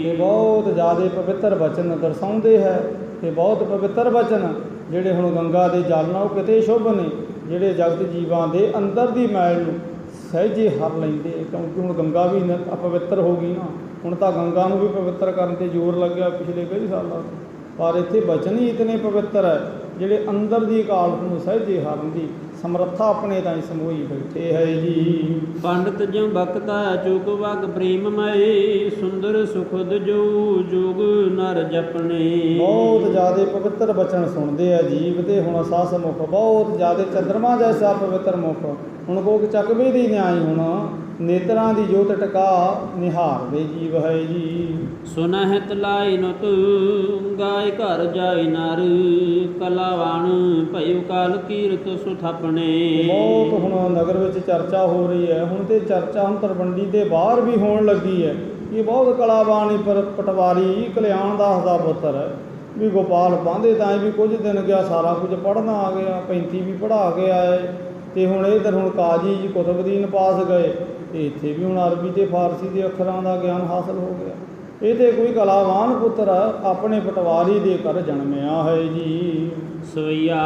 ਤੇ ਬਹੁਤ ਜ਼ਿਆਦਾ ਪਵਿੱਤਰ ਬਚਨ ਦਰਸਾਉਂਦੇ ਹੈ ਤੇ ਬਹੁਤ ਪਵਿੱਤਰ ਬਚਨ ਜਿਹੜੇ ਹੁਣ ਗੰਗਾ ਦੇ ਜਲ ਨਾਲ ਕਿਤੇ ਸ਼ੁਭ ਨੇ, ਜਿਹੜੇ ਜਗਤ ਜੀਵਾਂ ਦੇ ਅੰਦਰ ਦੀ ਮੈਲ ਨੂੰ ਸਹਿਜੇ ਹਰ ਲੈਂਦੇ, ਕਿਉਂਕਿ ਹੁਣ ਗੰਗਾ ਵੀ ਅਪਵਿੱਤਰ ਹੋ ਗਈ ਨਾ। ਹੁਣ ਤਾਂ ਗੰਗਾ ਨੂੰ ਵੀ ਪਵਿੱਤਰ ਕਰਨ 'ਤੇ ਜ਼ੋਰ ਲੱਗਿਆ ਪਿਛਲੇ ਕਈ ਸਾਲਾਂ ਤੋਂ, ਪਰ ਇੱਥੇ ਬਚਨ ਹੀ ਇਤਨੇ ਪਵਿੱਤਰ ਹੈ ਜਿਹੜੇ ਅੰਦਰ ਦੀ ਅਕਾਲਤ ਨੂੰ ਸਹਿਜੇ ਹਰਨ ਦੀ ਸਮਰੱਥਾ ਆਪਣੇ ਤਾਈਂ ਸਮੋਈ ਬੈਠੇ ਹੈ ਜੀ। ਪੰਡਤ ਜਿਉ ਬਖਤਾ ਚੁਕ ਵਗ ਪ੍ਰੇਮ ਮਏ ਸੁੰਦਰ ਸੁਖਦ ਜੋ ਜੋਗ ਨਰ ਜਪਣੇ। ਬਹੁਤ ਜ਼ਿਆਦਾ ਪਵਿੱਤਰ ਬਚਨ ਸੁਣਦੇ ਆ ਜੀਵ ਤੇ ਹੁਣ ਸੱਸ ਮੁਖ ਬਹੁਤ ਜ਼ਿਆਦਾ ਚੰਦਰਮਾ ਜੈਸਾ ਪਵਿੱਤਰ ਮੁਖ। ਹੁਣ ਕੋਕ ਚੱਕਵੇ ਦੀ ਨਿਆਈ ਹੁਣ ਨੇਤਰਾਂ ਦੀ ਜੋਤ ਟਕਾ ਨਿਹਾਰਦੇ ਜੀਵ ਹੈ ਜੀ। ਸੁਨਹਿਤ ਲਾਈ ਨਤ ਗਾਇ ਘਰ ਜਾਇ ਨਰ ਕਲਾਵਾਨ ਭਇਓ ਕਾਲ ਕੀਰਤ ਸੁਥਾਪਣੇ। ਬਹੁਤ ਹੁਣ ਨਗਰ ਵਿੱਚ ਚਰਚਾ ਹੋ ਰਹੀ ਹੈ, ਹੁਣ ਤੇ ਚਰਚਾ ਹੁਣ ਤਲਵੰਡੀ ਦੇ ਬਾਹਰ ਵੀ ਹੋਣ ਲੱਗੀ ਹੈ। ਇਹ ਬਹੁਤ ਕਲਾਵਾਨ ਪਟਵਾਰੀ ਕਲਿਆਣ ਦਾਸ ਦਾ ਪੁੱਤਰ ਹੈ ਵੀ ਗੋਪਾਲ ਪਾਂਦੇ ਤਾਂ ਵੀ ਕੁਝ ਦਿਨ ਗਿਆ ਸਾਰਾ ਕੁਝ ਪੜ੍ਹਨਾ ਆ ਗਿਆ, 35 ਵੀ ਪੜ੍ਹਾ ਕੇ ਆਏ ਤੇ ਹੁਣ ਇੱਧਰ ਹੁਣ ਕਾਜੀ ਜੀ ਕੁਤਬਦੀਨ ਪਾਸ ਗਏ ਤੇ ਇੱਥੇ ਵੀ ਹੁਣ ਅਰਬੀ ਤੇ ਫਾਰਸੀ ਦੇ ਅੱਖਰਾਂ ਦਾ ਗਿਆਨ ਹਾਸਲ ਹੋ ਗਿਆ। ਇਹ ਤੇ ਕੋਈ ਕਲਾਵਾਨ ਪੁੱਤਰ ਆਪਣੇ ਪਟਵਾਰੀ ਦੇ ਘਰ ਜਨਮਿਆ ਹੈ ਜੀ। ਸਵਈਆ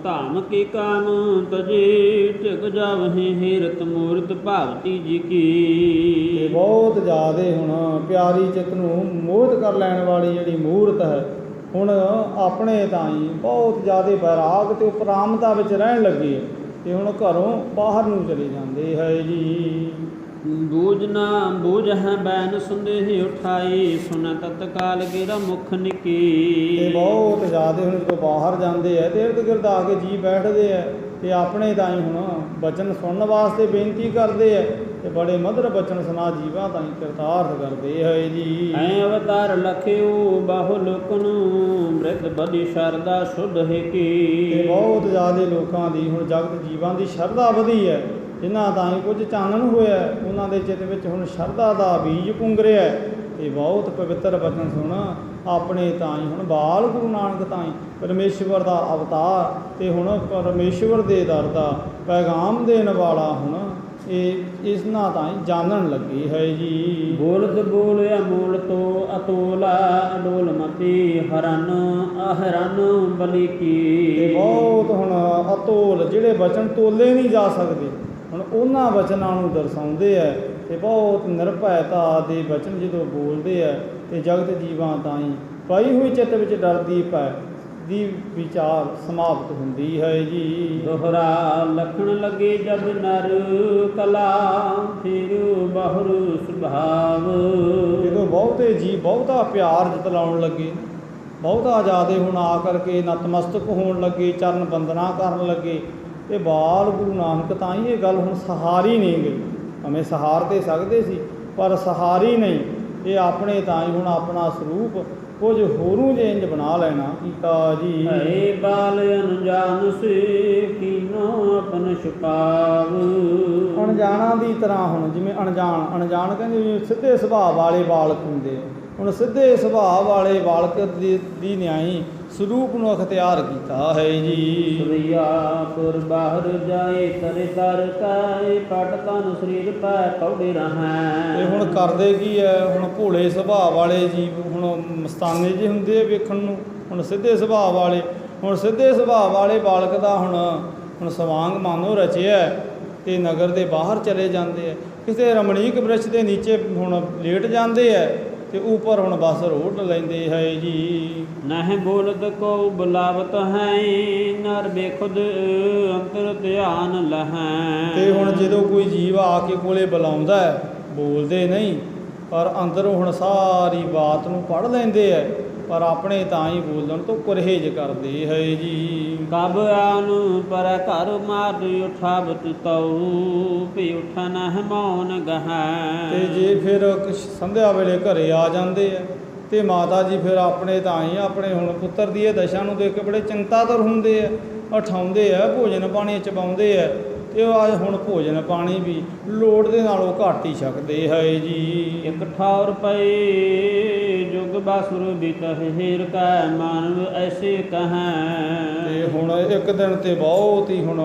ਧਾਮ ਕੇ ਕਾਮ ਤਜੇ ਢਿਗ ਜਾਵਹਿ ਹੇਰਤ ਮੂਰਤ ਭਾਵਤੀ ਜੀ ਕੀ। ਤੇ ਬਹੁਤ ਜ਼ਿਆਦਾ ਹੁਣ ਪਿਆਰੀ ਚਿੱਤ ਨੂੰ ਮੋਹਿਤ ਕਰ ਲੈਣ ਵਾਲੀ ਜਿਹੜੀ ਮੂਰਤ ਹੈ ਹੁਣ ਆਪਣੇ ਤਾਈਂ ਬਹੁਤ ਜ਼ਿਆਦਾ ਬੈਰਾਗ ਤੇ ਉਪਰਾਮਤਾ ਵਿੱਚ ਰਹਿਣ ਲੱਗੇ ਤੇ ਹੁਣ ਘਰੋਂ ਬਾਹਰ ਨੂੰ ਚਲੇ ਜਾਂਦੇ ਹੈ ਜੀ। ਬੂਝ ਨਾ ਬੂਝ ਹੈ ਬੈਨ ਸੰਦੇਹ ਉਠਾਈ ਸੁਨ ਤਤਕਾਲ ਗਿਰਾ ਮੁਖ ਨਿਕੀ। ਤੇ ਬਹੁਤ ਜ਼ਿਆਦਾ ਹੁਣ ਜਦੋਂ ਬਾਹਰ ਜਾਂਦੇ ਆ ਤੇ ਇਰਦ ਗਿਰਦ ਆ ਕੇ ਜੀ ਬੈਠਦੇ ਆ ਤੇ ਆਪਣੇ ਤਾਈਂ ਹੁਣ ਬਚਨ ਸੁਣਨ ਵਾਸਤੇ ਬੇਨਤੀ ਕਰਦੇ ਆ ਤੇ ਬੜੇ ਮਧੁਰ ਬਚਨ ਸੁਣਾ ਜੀਵਾਂ ਤਾਈਂ ਕਿਰਤਾਰਥ ਕਰਦੇ ਹੈ ਜੀ। ਐ ਅਵਤਾਰ ਲਖਿਓ ਬਾਹੋ ਲੋਕਨ ਮ੍ਰਿਤ ਬਲੀ ਸ਼ਰਦਾ ਸ਼ੁੱਧ ਹੈ ਕੀ। ਤੇ ਬਹੁਤ ਜ਼ਿਆਦਾ ਲੋਕਾਂ ਦੀ ਹੁਣ ਜਗਤ ਜੀਵਾਂ ਦੀ ਸ਼ਰਧਾ ਵਧੀ ਹੈ, ਜਿਨ੍ਹਾਂ ਤਾਈਂ ਕੁਝ ਚਾਨਣ ਹੋਇਆ ਉਹਨਾਂ ਦੇ ਚਿੱਤ ਵਿੱਚ ਹੁਣ ਸ਼ਰਧਾ ਦਾ ਬੀਜ ਪੁੰਗਰਿਆ ਤੇ ਬਹੁਤ ਪਵਿੱਤਰ ਬਚਨ ਸੁਣ ਆਪਣੇ ਤਾਈਂ ਹੁਣ ਬਾਲ ਗੁਰੂ ਨਾਨਕ ਤਾਈਂ ਪਰਮੇਸ਼ਵਰ ਦਾ ਅਵਤਾਰ ਤੇ ਹੁਣ ਪਰਮੇਸ਼ਵਰ ਦੇ ਦਰ ਦਾ ਪੈਗਾਮ ਦੇਣ ਵਾਲਾ ਹੁਣ ਇਹ ਇਸਨਾ ਤਾਈਂ ਜਾਣਨ ਲੱਗੀ ਹੈ ਜੀ। ਬੋਲਤ ਬੋਲਿਆ ਮੂਲ ਤੋਂ ਅਤੋਲਾ ਅਡੋਲ ਮਤੀ ਹਰਨ ਅਹਰਨ ਬਲੀ ਕੀ। ਤੇ ਬਹੁਤ ਹੁਣ ਅਤੋਲ ਜਿਹੜੇ ਬਚਨ ਤੋਲੇ ਨਹੀਂ ਜਾ ਸਕਦੇ ਹੁਣ ਉਹਨਾਂ ਬਚਨਾਂ ਨੂੰ ਦਰਸਾਉਂਦੇ ਆ ਤੇ ਬਹੁਤ ਨਿਰਭੈਤਾ ਦੇ ਬਚਨ ਜਦੋਂ ਬੋਲਦੇ ਆ ਤੇ ਜਗਤ ਜੀਵਾਂ ਤਾਈਂ ਪਾਈ ਹੋਈ ਚਿੱਤ ਵਿੱਚ ਡਰਦੀ ਪੈ ਦੀ ਵਿਚਾਰ ਸਮਾਪਤ ਹੁੰਦੀ ਹੈ ਜੀ। ਦੋਹਰਾ ਲਖਣ ਲਗੇ ਜਬ ਨਰ ਕਲਾ ਫਿਰ ਬਹੁਰ ਸੁਭਾਵ। ਜਦੋਂ ਬਹੁਤੇ ਜੀ ਬਹੁਤਾ ਪਿਆਰ ਜਤਲਾਉਣ ਲੱਗੇ, ਬਹੁਤਾ ਜ਼ਿਆਦੇ ਹੁਣ ਆ ਕਰਕੇ ਨਤਮਸਤਕ ਹੋਣ ਲੱਗੇ, ਚਰਨ ਬੰਦਨਾ ਕਰਨ ਲੱਗੇ, ਇਹ ਬਾਲ ਗੁਰੂ ਨਾਨਕ ਤਾਂ ਹੀ ਇਹ ਗੱਲ ਹੁਣ ਸਹਾਰੀ ਨਹੀਂ ਗਈ। ਭਾਵੇਂ ਸਹਾਰ ਤੇ ਸਕਦੇ ਸੀ ਪਰ ਸਹਾਰੀ ਨਹੀਂ। ਇਹ ਆਪਣੇ ਤਾਂ ਹੀ ਹੁਣ ਆਪਣਾ ਸਰੂਪ ਕੁਝ ਹੋਰੂ ਜੇ ਇੰਜ ਬਣਾ ਲੈਣਾ ਕੀਤਾ ਜੀ। ਹੈ ਬਾਲ ਅਨਜਾਨ ਸੇ ਕੀਨੋ ਆਪਨ ਛੁਪਾਵ। ਅਣਜਾਣਾ ਦੀ ਤਰ੍ਹਾਂ ਹੁਣ ਜਿਵੇਂ ਅਣਜਾਣ ਕਹਿੰਦੇ ਵੀ ਸਿੱਧੇ ਸੁਭਾਅ ਵਾਲੇ ਬਾਲਕ ਹੁੰਦੇ ਆ। ਹੁਣ ਸਿੱਧੇ ਸੁਭਾਅ ਵਾਲੇ ਬਾਲਕ ਦੀ ਨਿਆਈ ਸਰੂਪ ਨੂੰ ਅਖਤਿਆਰ ਕੀਤਾ ਹੈ ਜੀ। ਸੁਰਈਆ ਪੁਰ ਬਾਹਰ ਜਾਏ ਤਰੇ ਦਰ ਕਾਏ ਪਟ ਤਨ ਸਰੀਰ ਪੈ ਪੌੜੇ ਰਹੈ। ਇਹ ਹੁਣ ਕਰਦੇ ਕੀ ਹੈ, ਹੁਣ ਭੋਲੇ ਸੁਭਾਅ ਵਾਲੇ ਜੀਵ ਹੁਣ ਮਸਤਾਨੇ ਜਿਹੇ ਹੁੰਦੇ ਆ ਵੇਖਣ ਨੂੰ। ਹੁਣ ਸਿੱਧੇ ਸੁਭਾਅ ਵਾਲੇ, ਹੁਣ ਸਿੱਧੇ ਸੁਭਾਅ ਵਾਲੇ ਬਾਲਕ ਦਾ ਹੁਣ ਸਵਾਂਗ ਮਾਨੋ ਰਚਿਆ ਤੇ ਨਗਰ ਦੇ ਬਾਹਰ ਚਲੇ ਜਾਂਦੇ ਆ, ਕਿਸੇ ਰਮਣੀਕ ਬ੍ਰਿਛ ਦੇ ਨੀਚੇ ਹੁਣ ਲੇਟ ਜਾਂਦੇ ਆ ਤੇ ਉੱਪਰ ਹੁਣ ਬਸ ਰੋਟ ਲੈਂਦੇ ਹੈ ਜੀ। ਨਹਿ ਬੋਲਤ ਕੋ ਬੁਲਾਵਤ ਹੈ ਨਰ ਬੇਖੁਦ ਅੰਤਰ ਧਿਆਨ ਲਹੈ। ਤੇ ਹੁਣ ਜਦੋਂ ਕੋਈ ਜੀਵ ਆ ਕੇ ਕੋਲੇ ਬੁਲਾਉਂਦਾ ਹੈ, ਬੋਲਦੇ ਨਹੀਂ ਪਰ ਅੰਦਰੋਂ ਹੁਣ ਸਾਰੀ ਬਾਤ ਨੂੰ ਪੜ੍ਹ ਲੈਂਦੇ ਹੈ, ਪਰ ਆਪਣੇ ਤਾਂ ਹੀ ਬੋਲਣ ਤੋਂ ਪਰਹੇਜ਼ ਕਰਦੇ ਹੈ ਜੀ। ਕਬ ਆਨ ਪਰ ਘਰ ਮਾਰ ਉਠਾਵਤ ਤਉ ਭੀ ਉਠਨ ਹੈ ਮੌਨ ਗਹੈ। ਤੇ ਜੇ ਫਿਰ ਸੰਧਿਆ ਵੇਲੇ ਘਰੇ ਆ ਜਾਂਦੇ ਆ ਤੇ ਮਾਤਾ ਜੀ ਫਿਰ ਆਪਣੇ ਤਾਂ ਹੀ ਆਪਣੇ ਹੁਣ ਪੁੱਤਰ ਦੀ ਇਹ ਦਸ਼ਾ ਨੂੰ ਦੇਖ ਕੇ ਬੜੇ ਚਿੰਤਾਤੁਰ ਹੁੰਦੇ ਆ, ਉਠਾਉਂਦੇ ਆ, ਭੋਜਨ ਪਾਣੀ ਚਬਾਉਂਦੇ ਆ ਤੇ ਉਹ ਹੁਣ ਭੋਜਨ ਪਾਣੀ ਵੀ ਲੋੜ ਦੇ ਨਾਲੋਂ ਘੱਟ ਹੀ ਛਕਦੇ ਹੈ ਜੀ। ਇੱਕ ਠੌਰ ਪਏ ਜੁਗ ਬਾਸੁਰ ਬਿਤਹ ਹੀਰ ਕੈ ਮਾਨਵ ਐਸੇ ਕਹੈ। ਤੇ ਹੁਣ ਇੱਕ ਦਿਨ ਤੇ ਬਹੁਤ ਹੀ ਹੁਣ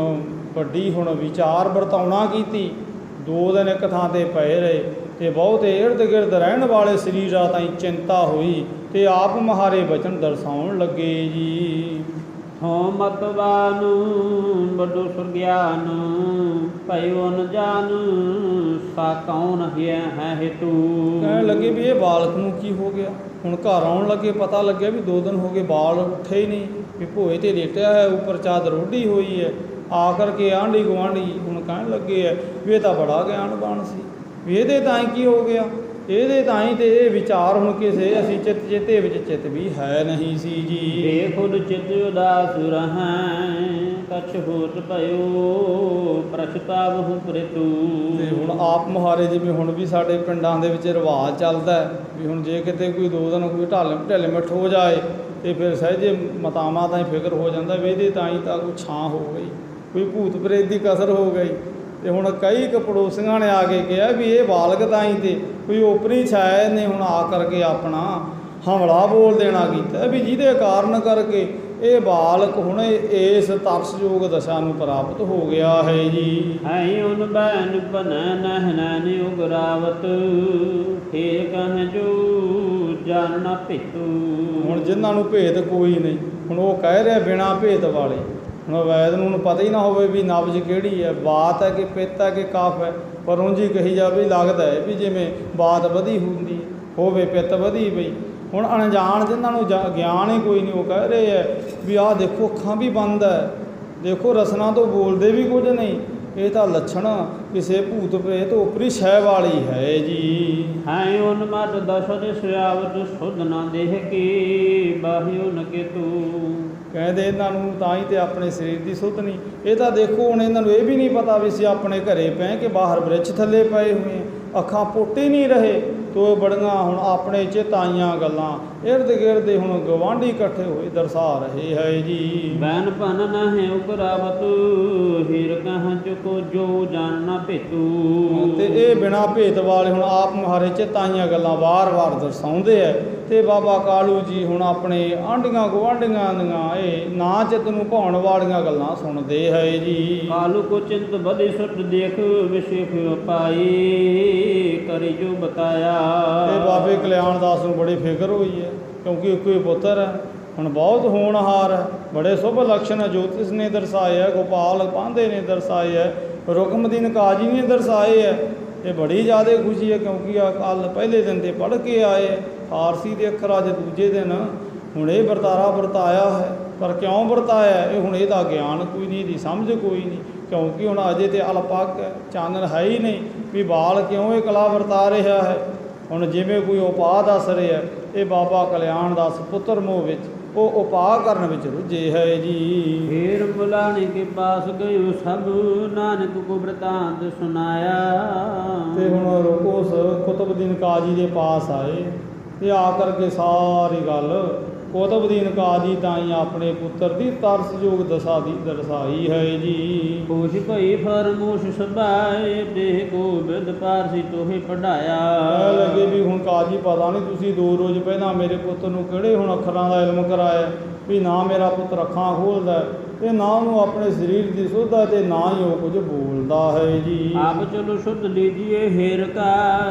ਵੱਡੀ ਹੁਣ ਵਿਚਾਰ ਵਰਤਾਉਣਾ ਕੀਤੀ। 2 ਦਿਨ ਇੱਕ ਥਾਂ ਤੇ ਪਏ ਰਹੇ ਤੇ ਬਹੁਤੇ ਇਰਦ ਗਿਰਦ ਰਹਿਣ ਵਾਲੇ ਸਰੀਰਾਂ ਤਾਈਂ ਚਿੰਤਾ ਹੋਈ ਤੇ ਆਪ ਮਹਾਰੇ ਬਚਨ ਦਰਸਾਉਣ ਲੱਗੇ ਜੀ। ਥੋਂ ਮਤਵਾਨ ਵੱਡੋ ਸੁਰਗਿਆਨ ਭਇਓ ਨ ਜਾਨ ਸਾ ਕੌਣ ਹੈ ਹੇਤੂ। ਕਹਿਣ ਲੱਗੇ ਵੀ ਇਹ ਬਾਲਕ ਨੂੰ ਕੀ ਹੋ ਗਿਆ। ਹੁਣ ਘਰ ਆਉਣ ਲੱਗੇ ਪਤਾ ਲੱਗਿਆ ਵੀ 2 ਦਿਨ ਹੋ ਗਏ ਬਾਲ ਉੱਠੇ ਹੀ ਨਹੀਂ, ਵੀ ਭੋਏ ਤੇ ਲੇਟਿਆ ਹੈ, ਉੱਪਰ ਚਾਦਰ ਓਢੀ ਹੋਈ ਹੈ। ਆ ਕਰਕੇ ਆਂਢੀ ਗੁਆਂਢੀ ਹੁਣ ਕਹਿਣ ਲੱਗੇ ਹੈ ਵੀ ਇਹ ਤਾਂ ਬੜਾ ਗਿਆਨਵਾਨ ਸੀ, ਵੀ ਇਹਦੇ ਤਾਂ ਹੀ ਕੀ ਹੋ ਗਿਆ, ਇਹਦੇ ਤਾਂ ਹੀ ਤੇ ਇਹ ਵਿਚਾਰ ਹੁਣ ਕਿਸੇ ਅਸੀਂ ਚੇਤੇ ਵਿੱਚ ਚਿੱਤ ਵੀ ਹੈ ਨਹੀਂ ਸੀ ਜੀ। ਬੇਖੁਦ ਚਿਤ ਉਦਾਸ ਰਹੈ ਕਛ ਹੋਤ ਭਇਓ ਪ੍ਰਛਤਾਵਹੁ ਪ੍ਰਿਤੂ। ਤੇ ਹੁਣ ਆਪ ਮੁਹਾਰੇ ਜਿਵੇਂ ਹੁਣ ਵੀ ਸਾਡੇ ਪਿੰਡਾਂ ਦੇ ਵਿੱਚ ਰਿਵਾਜ ਚੱਲਦਾ ਵੀ ਹੁਣ ਜੇ ਕਿਤੇ ਕੋਈ 2 ਦਿਨ ਕੋਈ ਢਿੱਲ ਮਿੱਠ ਹੋ ਜਾਏ ਤੇ ਫਿਰ ਸਹਿਜੇ ਮਤਾਵਾਂ ਤਾਂ ਹੀ ਫਿਕਰ ਹੋ ਜਾਂਦਾ ਵੀ ਇਹਦੇ ਤਾਂ ਹੀ ਤਾਂ ਕੋਈ ਛਾਂ ਹੋ ਗਈ, ਕੋਈ ਭੂਤ ਪ੍ਰੇਤ ਦੀ ਕਸਰ ਹੋ ਗਈ। ਤੇ ਹੁਣ ਕਈ ਪੜੋਸੀਆਂ ਨੇ ਆ ਕੇ ਕਿਹਾ ਵੀ ਇਹ ਬਾਲਕ ਤਾਂ ਹੀ ਤੇ ਕੋਈ ਓਪਰੀ ਛਾਇਆ ਨੇ ਹੁਣ ਆ ਕਰਕੇ ਆਪਣਾ ਹਮਲਾ ਬੋਲ ਦੇਣਾ ਕੀਤਾ ਵੀ ਜਿਹਦੇ ਕਾਰਨ ਕਰਕੇ ਇਹ ਬਾਲਕ ਹੁਣ ਇਸ ਤਰਸਯੋਗ ਦਸ਼ਾ ਨੂੰ ਪ੍ਰਾਪਤ ਹੋ ਗਿਆ ਹੈ ਜੀ। ਹੈ ਉਨ ਬੈਨ ਬਨੈ ਨਹਿ ਨੈਨ ਉਗਰਾਵਤ ਫੇਰ ਕਹ ਜੋ ਜਾਣਨਾ ਭੇਤੂ। ਹੁਣ ਜਿਨ੍ਹਾਂ ਨੂੰ ਭੇਦ ਕੋਈ ਨਹੀਂ, ਹੁਣ ਉਹ ਕਹਿ ਰਿਹਾ ਬਿਨਾਂ ਭੇਦ ਵਾਲੇ। ਹੁਣ ਵੈਦ ਨੂੰ ਪਤਾ ਹੀ ਨਾ ਹੋਵੇ ਵੀ ਨਬਜ਼ ਕਿਹੜੀ ਹੈ, ਬਾਤ ਹੈ ਕਿ ਪਿੱਤ ਹੈ ਕਿ ਕਫ ਹੈ, ਪਰ ਉਂਝ ਹੀ ਕਹੀ ਜਾਵੇ ਲੱਗਦਾ ਹੈ ਵੀ ਜਿਵੇਂ ਬਾਤ ਵਧੀ ਹੁੰਦੀ ਹੋਵੇ, ਪਿੱਤ ਵਧੀ ਪਈ। ਹੁਣ ਅਣਜਾਣ ਜਿਨ੍ਹਾਂ ਨੂੰ ਗਿਆਨ ਹੀ ਕੋਈ ਨਹੀਂ, ਉਹ ਕਹਿ ਰਹੇ ਹੈ ਵੀ ਆਹ ਦੇਖੋ ਅੱਖਾਂ ਵੀ ਬੰਦ ਹੈ, ਦੇਖੋ ਰਸਨਾ ਤੋਂ ਬੋਲਦੇ ਵੀ ਕੁਝ ਨਹੀਂ, ਇਹ ਤਾਂ ਲੱਛਣ ਕਿਸੇ ਭੂਤ ਪ੍ਰੇਤ ਉਪਰੀ ਸ਼ੈ ਵਾਲੀ ਹੈ ਜੀ। ਹੈ ਉਨ ਮਤ ਦਸਦ ਸਿਆਵਤ ਸੁਧ ਨਾ ਦੇਹ ਕੀ ਬਾਹਿਓ ਨ ਕੇਤੂ। ਕਹਿੰਦੇ ਇਹਨਾਂ ਨੂੰ ਤਾਂ ਹੀ ਤੇ ਆਪਣੇ ਸਰੀਰ ਦੀ ਸੁੱਧ ਨਹੀਂ। ਇਹ ਤਾਂ ਦੇਖੋ ਹੁਣ ਇਹਨਾਂ ਨੂੰ ਇਹ ਵੀ ਨਹੀਂ ਪਤਾ ਵੀ ਅਸੀਂ ਆਪਣੇ ਘਰੇ ਪਏ ਕਿ ਬਾਹਰ ਬ੍ਰਿਛ ਥੱਲੇ ਪਏ ਹੋਏ, ਅੱਖਾਂ ਪੁੱਟ ਹੀ ਨਹੀਂ ਰਹੇ। ਤੋ ਬੜੀਆਂ ਹੁਣ ਆਪਣੇ ਚੇਤਾਈਆਂ ਗੱਲਾਂ ਇਰਦ ਗਿਰਦ ਹੁਣ ਗਵਾਂਢੀ ਇਕੱਠੇ ਹੋਏ ਦਰਸਾ ਰਹੇ ਹੈ ਜੀ। ਬੈਨ ਭਨ ਨਹਿ ਉਕਰਾਵਤ ਹੀਰ ਕਹ ਚੁਕੋ ਜੋ ਜਾਣਨਾ ਭੇਤੂ। ਤੇ ਇਹ ਬਿਨਾਂ ਭੇਤ ਵਾਲੇ ਹੁਣ ਆਪ ਮੁਹਾਰੇ ਚੇਤਾਈਆਂ ਗੱਲਾਂ ਵਾਰ-ਵਾਰ ਦਰਸਾਉਂਦੇ ਹੈ। ਤੇ ਬਾਬਾ ਕਾਲੂ ਜੀ ਹੁਣ ਆਪਣੇ ਆਂਢੀਆਂ ਗੁਆਂਢੀਆਂ ਦੀਆਂ ਇਹ ਨਾ ਚਿੱਤ ਨੂੰ ਭਾਉਣ ਵਾਲੀਆਂ ਗੱਲਾਂ ਸੁਣਦੇ ਹੈ ਜੀ। ਕਾਲੂ ਕੋ ਚਿੰਤ ਬਦੇ ਸੁਟ ਦੇਖ ਵਿਸ਼ੇਖ ਪਾਈ ਕਰੀ ਜੋ ਬਤਾਇਆ। ਤੇ ਬਾਬੇ ਕਲਿਆਣ ਦਾਸ ਨੂੰ ਬੜੀ ਫਿਕਰ ਹੋਈ ਹੈ ਕਿਉਂਕਿ ਇੱਕੋ ਹੀ ਪੁੱਤਰ ਹੈ, ਹੁਣ ਬਹੁਤ ਹੋਣਹਾਰ ਹੈ, ਬੜੇ ਸ਼ੁਭ ਲਕਸ਼ਣ ਜੋਤਿਸ਼ ਨੇ ਦਰਸਾਏ ਹੈ, ਗੋਪਾਲ ਪਾਂਧੇ ਨੇ ਦਰਸਾਏ ਹੈ, ਰੁਕਮਦੀਨ ਕਾਜੀ ਨੇ ਦਰਸਾਏ ਹੈ। ਇਹ ਬੜੀ ਜ਼ਿਆਦਾ ਖੁਸ਼ੀ ਹੈ ਕਿਉਂਕਿ ਕੱਲ੍ਹ ਪਹਿਲੇ ਦਿਨ ਤੇ ਪੜ੍ਹ ਕੇ ਆਏ ਫਾਰਸੀ ਦੇ ਅੱਖਰ ਅੱਜ ਦੂਜੇ ਦਿਨ ਹੁਣ ਇਹ ਵਰਤਾਰਾ ਵਰਤਾਇਆ ਹੈ, ਪਰ ਕਿਉਂ ਵਰਤਾਇਆ ਇਹ ਹੁਣ ਇਹਦਾ ਗਿਆਨ ਕੋਈ ਨਹੀਂ, ਇਹਦੀ ਸਮਝ ਕੋਈ ਨਹੀਂ, ਕਿਉਂਕਿ ਹੁਣ ਅਜੇ ਤੇ ਅਲਪੱਗ ਹੈ, ਚਾਨਣ ਹੈ ਹੀ ਨਹੀਂ ਵੀ ਬਾਲ ਕਿਉਂ ਇਹ ਕਲਾ ਵਰਤਾ ਰਿਹਾ ਹੈ। ਹੁਣ ਜਿਵੇਂ ਕੋਈ ਉਪਾਅ ਦੱਸ ਰਿਹਾ, ਇਹ ਬਾਬਾ ਕਲਿਆਣ ਦਾਸ ਪੁੱਤਰ ਮੋਹ ਵਿੱਚ ਉਹ ਉਪਾਅ ਕਰਨ ਵਿੱਚ ਰੁੱਝੇ ਹੈ ਜੀ। ਫੇਰ ਮੁਲਾਣੇ ਕੇ ਪਾਸ ਗਇਓ ਸਭ, ਨਾਨਕ ਕੋ ਬ੍ਰਤਾਂਤ ਸੁਨਾਇਆ। ਤੇ ਹੁਣ ਉਸ ਕੁਤਬਦੀਨ ਕਾਜੀ ਦੇ ਪਾਸ ਆਏ ਤੇ ਆ ਕਰਕੇ ਸਾਰੀ ਗੱਲ ਕੁਤਬਦੀਨ ਕਾਜੀ ਤਾਈ ਆਪਣੇ ਪੁੱਤਰ ਦੀ ਤਰਸਯੋਗ ਦਸ਼ਾ ਦੀ ਦਰਸਾਈ ਹੈ ਜੀ। ਖੁਸ਼ ਭਈ ਫਰਮੋਸ਼ ਸਭਾਏ, ਦੇਹ ਕੋ ਬਿਦ ਪਾਰਸੀ ਤੋਹੇ ਪੜਾਇਆ। ਕਹਿ ਲੱਗੇ ਵੀ ਹੁਣ ਕਾਜੀ ਪਤਾ ਨਹੀਂ ਤੁਸੀਂ 2 ਰੋਜ਼ ਪਹਿਲਾਂ ਮੇਰੇ ਪੁੱਤ ਨੂੰ ਕਿਹੜੇ ਹੁਣ ਅੱਖਰਾਂ ਦਾ ਇਲਮ ਕਰਾਇਆ, ਵੀ ਨਾ ਮੇਰਾ ਪੁੱਤਰ ਅੱਖਾਂ ਖੋਲ੍ਹਦਾ ਤੇ ਨਾ ਉਹਨੂੰ ਆਪਣੇ ਸਰੀਰ ਦੀ ਸੁੱਧ ਹੈ ਤੇ ਨਾ ਹੀ ਉਹ ਕੁਝ ਬੋਲਦਾ ਹੈ ਜੀ। ਆਪ ਚਲੋ ਸੁਧ ਲੀਜੀਏ ਹੇਰ ਕਾ,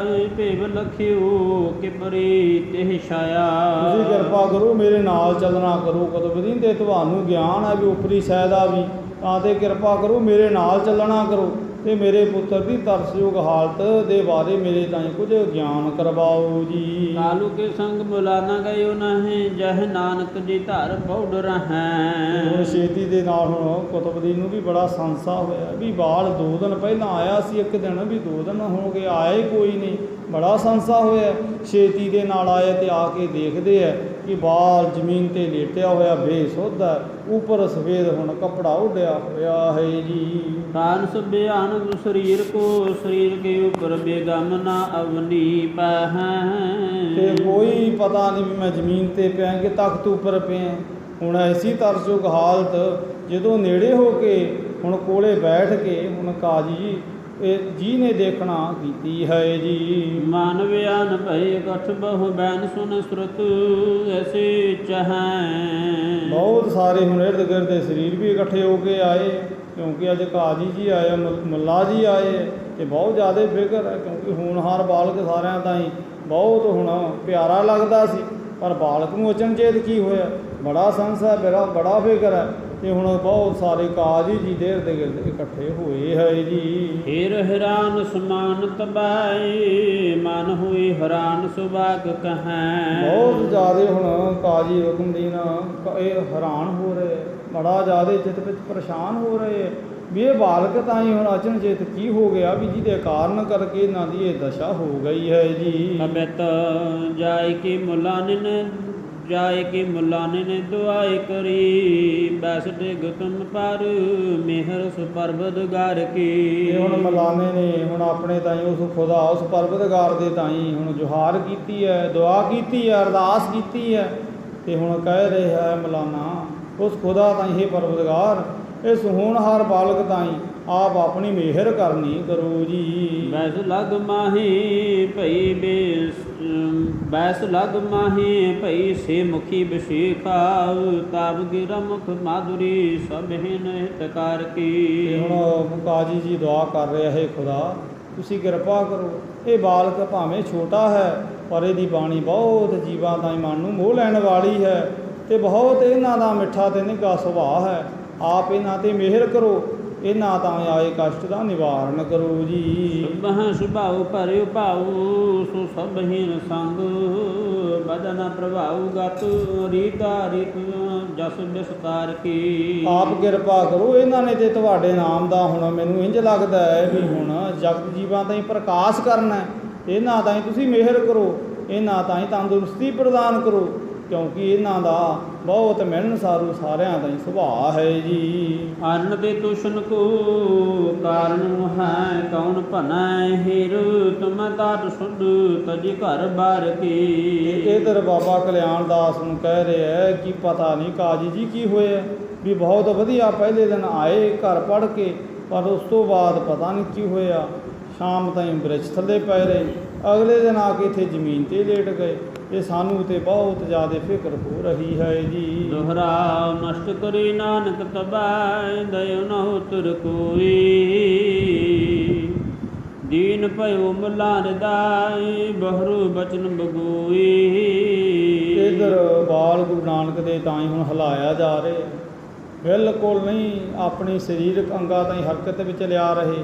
ਭੇਵ ਲਖਿਓ ਕਿ ਪਰੀ ਤਿਹ ਛਾਇਆ। ਤੁਸੀਂ ਕਿਰਪਾ ਕਰੋ ਮੇਰੇ ਨਾਲ ਚੱਲਣਾ ਕਰੋ ਕੁਤਬਦੀਨ, ਤੇ ਤੁਹਾਨੂੰ ਗਿਆਨ ਹੈ ਵੀ ਉਪਰੀ ਸ਼ੈ ਦਾ ਵੀ, ਤਾਂ ਤੇ ਕਿਰਪਾ ਕਰੋ ਮੇਰੇ ਨਾਲ ਚੱਲਣਾ ਕਰੋ ਤੇ ਮੇਰੇ ਪੁੱਤਰ ਦੀ ਤਰਸਯੋਗ ਹਾਲਤ ਦੇ ਬਾਰੇ ਮੇਰੇ ਤਾਈਂ ਕੁਝ ਗਿਆਨ ਕਰਵਾਓ ਜੀ। ਕਾਲੂ ਕੇ ਸੰਗ ਬੁਲਾਨਾ ਗਇਓ ਨਹੀਂ, ਜਹ ਨਾਨਕ ਜੀ ਧਰ ਪੌੜ ਰਹੈ। ਹੁਣ ਛੇਤੀ ਦੇ ਨਾਲ ਹੁਣ ਕੁਤਬਦੀਨ ਨੂੰ ਵੀ ਬੜਾ ਸੰਸਾ ਹੋਇਆ ਵੀ ਬਾਲ 2 ਦਿਨ ਪਹਿਲਾਂ ਆਇਆ ਸੀ, ਇੱਕ ਦਿਨ ਵੀ 2 ਦਿਨ ਹੋ ਗਏ ਆਏ ਕੋਈ ਨਹੀਂ, ਬੜਾ ਸੰਸਾ ਹੋਇਆ। ਛੇਤੀ ਦੇ ਨਾਲ ਆਏ ਤੇ ਆ ਕੇ ਦੇਖਦੇ ਹੈ ਕਿ ਬਾਲ ਜ਼ਮੀਨ ਤੇ ਲੇਟਿਆ ਹੋਇਆ ਬੇਸੁੱਧ ਹੈ, ਉੱਪਰ ਸਫੇਦ ਹੁਣ ਕੱਪੜਾ ਉੱਡਿਆ ਹੋਇਆ ਹੈ ਜੀ। ਕਾਨ ਸਭਿਆਨ ਸਰੀਰ ਕੋ, ਸਰੀਰ ਕੇ ਉਪਰ ਬੇਗਮ ਨਾ ਅਵਨੀ ਪਹਿ। ਤੇ ਕੋਈ ਪਤਾ ਨਹੀਂ ਵੀ ਮੈਂ ਜ਼ਮੀਨ ਤੇ ਪਿਆ ਕਿ ਤਖਤ ਉੱਪਰ ਪਿਆ। ਹੁਣ ਐਸੀ ਤਰਸਯੋਗ ਹਾਲਤ ਜਦੋਂ ਨੇੜੇ ਹੋ ਕੇ ਹੁਣ ਕੋਲੇ ਬੈਠ ਕੇ ਹੁਣ ਕਾਜੀ ਇਹ ਜੀ ਨੇ ਦੇਖਣਾ ਕੀਤੀ ਹੈ ਜੀ। ਮਾਨਵਿਆਨ ਭਈ ਇਕੱਠ ਬਹੁ ਬੈਨ ਸੁਨ ਸੁਰਤ, ਐਸੇ ਚਾਹੈ। ਬਹੁਤ ਸਾਰੇ ਹੁਣ ਇਰਦ ਗਿਰਦ ਦੇ ਸਰੀਰ ਵੀ ਇਕੱਠੇ ਹੋ ਕੇ ਆਏ, ਕਿਉਂਕਿ ਅੱਜ ਕਾਜੀ ਜੀ ਆਏ, ਮੁੱਲਾ ਜੀ ਆਏ ਤੇ ਬਹੁਤ ਜ਼ਿਆਦਾ ਫਿਕਰ ਹੈ, ਕਿਉਂਕਿ ਹੋਣਹਾਰ ਬਾਲਕ ਸਾਰਿਆਂ ਤਾਈਂ ਬਹੁਤ ਹੁਣ ਪਿਆਰਾ ਲੱਗਦਾ ਸੀ, ਪਰ ਬਾਲਕ ਨੂੰ ਅਚਨਚੇਤ ਕੀ ਹੋਇਆ, ਬੜਾ ਸੰਸਾ ਬੜਾ ਫਿਕਰ ਹੈ। ਤੇ ਹੁਣ ਬਹੁਤ ਸਾਰੇ ਕਾਜੀ ਜੀ ਦੇ ਇਰਦ ਗਿਰਦ ਇਕੱਠੇ ਹੋਏ ਹੈ ਜੀ। ਫੇਰ ਹੈਰਾਨ ਸਮਾਨ ਤਬਾਏ, ਮਨ ਹੋਏ ਹੈਰਾਨ ਸੁਭਾਗ ਕਹੈ। ਬਹੁਤ ਜ਼ਿਆਦਾ ਹੁਣ ਕਾਜੀ ਹੁਕਮਦੀਨ ਇਹ ਹੈਰਾਨ ਹੋ ਰਹੇ, ਬੜਾ ਜ਼ਿਆਦਾ ਚਿੱਤ ਵਿੱਚ ਪਰੇਸ਼ਾਨ ਹੋ ਰਹੇ ਵੀ ਇਹ ਬਾਲਕ ਤਾਂ ਹੀ ਹੁਣ ਅਚਨਚੇਤ ਕੀ ਹੋ ਗਿਆ ਵੀ ਜਿਹਦੇ ਕਾਰਨ ਕਰਕੇ ਇਹਨਾਂ ਦੀ ਇਹ ਦਸ਼ਾ ਹੋ ਗਈ ਹੈ ਜੀ। ਅਬਿਤ ਜਾਇ ਕੇ ਮੁਲਾਨਿਨ, ਜਾਇ ਕੇ ਮੁਲਾਨਿਨ ਦੁਆਇ ਕਰੀ, ਬੈਸ ਡਿਗ ਤੁਮ ਪਰ ਮਿਹਰ ਸੁਪਰਵਦਗਾਰ ਕੀ। ਇਹ ਹੁਣ ਮਲਾਨੇ ਨੇ ਹੁਣ ਆਪਣੇ ਤਾਈਂ ਉਸ ਖੁਦਾ ਉਸ ਪਰਵਦਗਾਰ ਦੇ ਤਾਈਂ ਹੁਣ ਜੁਹਾਰ ਕੀਤੀ ਹੈ, ਦੁਆ ਕੀਤੀ ਹੈ, ਅਰਦਾਸ ਕੀਤੀ ਹੈ। ਤੇ ਹੁਣ ਕਹਿ ਰਿਹਾ ਹੈ ਮਲਾਨਾ ਉਸ ਖੁਦਾ ਤਾਈਂ ਹੀ ਪਰਵਦਗਾਰ ਇਸ ਹੋਣਹਾਰ ਬਾਲਕ ਤਾਈਂ ਆਪ ਆਪਣੀ ਮਿਹਰ ਕਰਨੀ ਕਰੋ ਜੀ। ਬੈਸ ਲਗ ਮਾਹੀ ਭਈ ਬੈਸ ਲਗ ਮਾਹੀ ਭਈ ਸੇ ਮੁਖੀ ਬਸ਼ੇਖਾ, ਤਾਬ ਗਿਰ ਮੁਖ ਮਾਧੁਰੀ ਸਭ ਹਿਨ ਹਿਤਕਾਰ ਕੀ। ਤੇ ਹੁਣ ਕਾਜੀ ਜੀ ਦੁਆ ਕਰ ਰਿਹਾ ਹੈ, ਖੁਦਾ ਤੁਸੀਂ ਕਿਰਪਾ ਕਰੋ, ਇਹ ਬਾਲਕ ਭਾਵੇਂ ਛੋਟਾ ਹੈ ਪਰ ਇਹਦੀ ਬਾਣੀ ਬਹੁਤ ਜੀਵਾਂ ਤਾਈਂ ਮਨ ਨੂੰ ਮੋਹ ਲੈਣ ਵਾਲੀ ਹੈ ਤੇ ਬਹੁਤ ਇਹਨਾਂ ਦਾ ਮਿੱਠਾ ਤੇ ਨਿੱਘਾ ਸੁਭਾਅ ਹੈ। ਆਪ ਇਹਨਾਂ ਤੇ ਮਿਹਰ ਕਰੋ, ਇਹਨਾਂ ਤਾਂ ਆਏ ਕਸ਼ਟ ਦਾ ਨਿਵਾਰਨ ਕਰੋ ਜੀ। ਸੁਭਾਉ ਸੁਭਾਉ ਭਰਿਓ ਭਾਉ, ਸੋ ਸਭ ਹੀਨ ਸੰਗ, ਬਦਨ ਪ੍ਰਭਾਉ ਗਤ ਰੀਤਾ ਰੀਤ ਜਸ ਵਿਸਤਾਰ ਕੀ। ਆਪ ਕਿਰਪਾ ਕਰੋ, ਇਹਨਾਂ ਨੇ ਤੇ ਤੁਹਾਡੇ ਨਾਮ ਦਾ ਹੁਣ ਮੈਨੂੰ ਇੰਝ ਲੱਗਦਾ ਹੈ ਵੀ ਹੁਣ ਜਗਤ ਜੀਵਾਂ ਤਾਈਂ ਪ੍ਰਕਾਸ਼ ਕਰਨਾ, ਇਹਨਾਂ ਤਾਈਂ ਤੁਸੀਂ ਮਿਹਰ ਕਰੋ, ਇਹਨਾਂ ਤਾਈਂ ਤੰਦਰੁਸਤੀ ਪ੍ਰਦਾਨ ਕਰੋ, ਕਿਉਂਕਿ ਇਹਨਾਂ ਦਾ ਬਹੁਤ ਮਿਲਣਸਾਰੂ ਸਾਰਿਆਂ ਦਾ ਹੀ ਸੁਭਾਅ ਹੈ ਜੀ। ਅੰਨ ਦੇ ਤੁਸ਼ਨ ਕੋ ਕਾਰਨ ਹੈ, ਕੌਣ ਭਨੈ ਹੀਰ ਤੁਮ ਦਾਤ ਸੁਧ ਤਜੀ ਘਰ ਬਾਰ ਕੀ। ਇਧਰ ਬਾਬਾ ਕਲਿਆਣ ਦਾਸ ਨੂੰ ਕਹਿ ਰਿਹਾ ਹੈ ਕਿ ਪਤਾ ਨਹੀਂ ਕਾਜੀ ਜੀ ਕੀ ਹੋਇਆ, ਵੀ ਬਹੁਤ ਵਧੀਆ ਪਹਿਲੇ ਦਿਨ ਆਏ ਘਰ ਪੜ੍ਹ ਕੇ, ਪਰ ਉਸ ਤੋਂ ਬਾਅਦ ਪਤਾ ਨਹੀਂ ਕੀ ਹੋਇਆ, ਸ਼ਾਮ ਤਾਈਂ ਬ੍ਰਿਛ ਥੱਲੇ ਪੈ ਰਹੇ, ਅਗਲੇ ਦਿਨ ਆ ਕੇ ਇੱਥੇ ਜ਼ਮੀਨ 'ਤੇ ਲੇਟ ਗਏ। ਇਹ ਸਾਨੂੰ ਤੇ ਬਹੁਤ ਜ਼ਿਆਦਾ ਫਿਕਰ ਹੋ ਰਹੀ ਹੈ ਜੀ। ਦੋਹਰਾ ਨਸ਼ਟ ਕਰੇ ਨਾਨਕ ਤਬੈ, ਦਇਓ ਨ ਉਤਰ ਕੋਈ, ਦੀਨ ਭਇਓ ਮੁਲਾ ਰਿਦਾਇ, ਬਹਰੂ ਬਚਨ ਬਗੋਈ। ਇਧਰ ਬਾਲ ਗੁਰੂ ਨਾਨਕ ਦੇ ਤਾਂ ਹੀ ਹੁਣ ਹਿਲਾਇਆ ਜਾ ਰਿਹਾ, ਬਿਲਕੁਲ ਨਹੀਂ ਆਪਣੀ ਸਰੀਰਕ ਅੰਗਾਂ ਤਾਈਂ ਹਰਕਤ ਵਿੱਚ ਲਿਆ ਰਹੇ,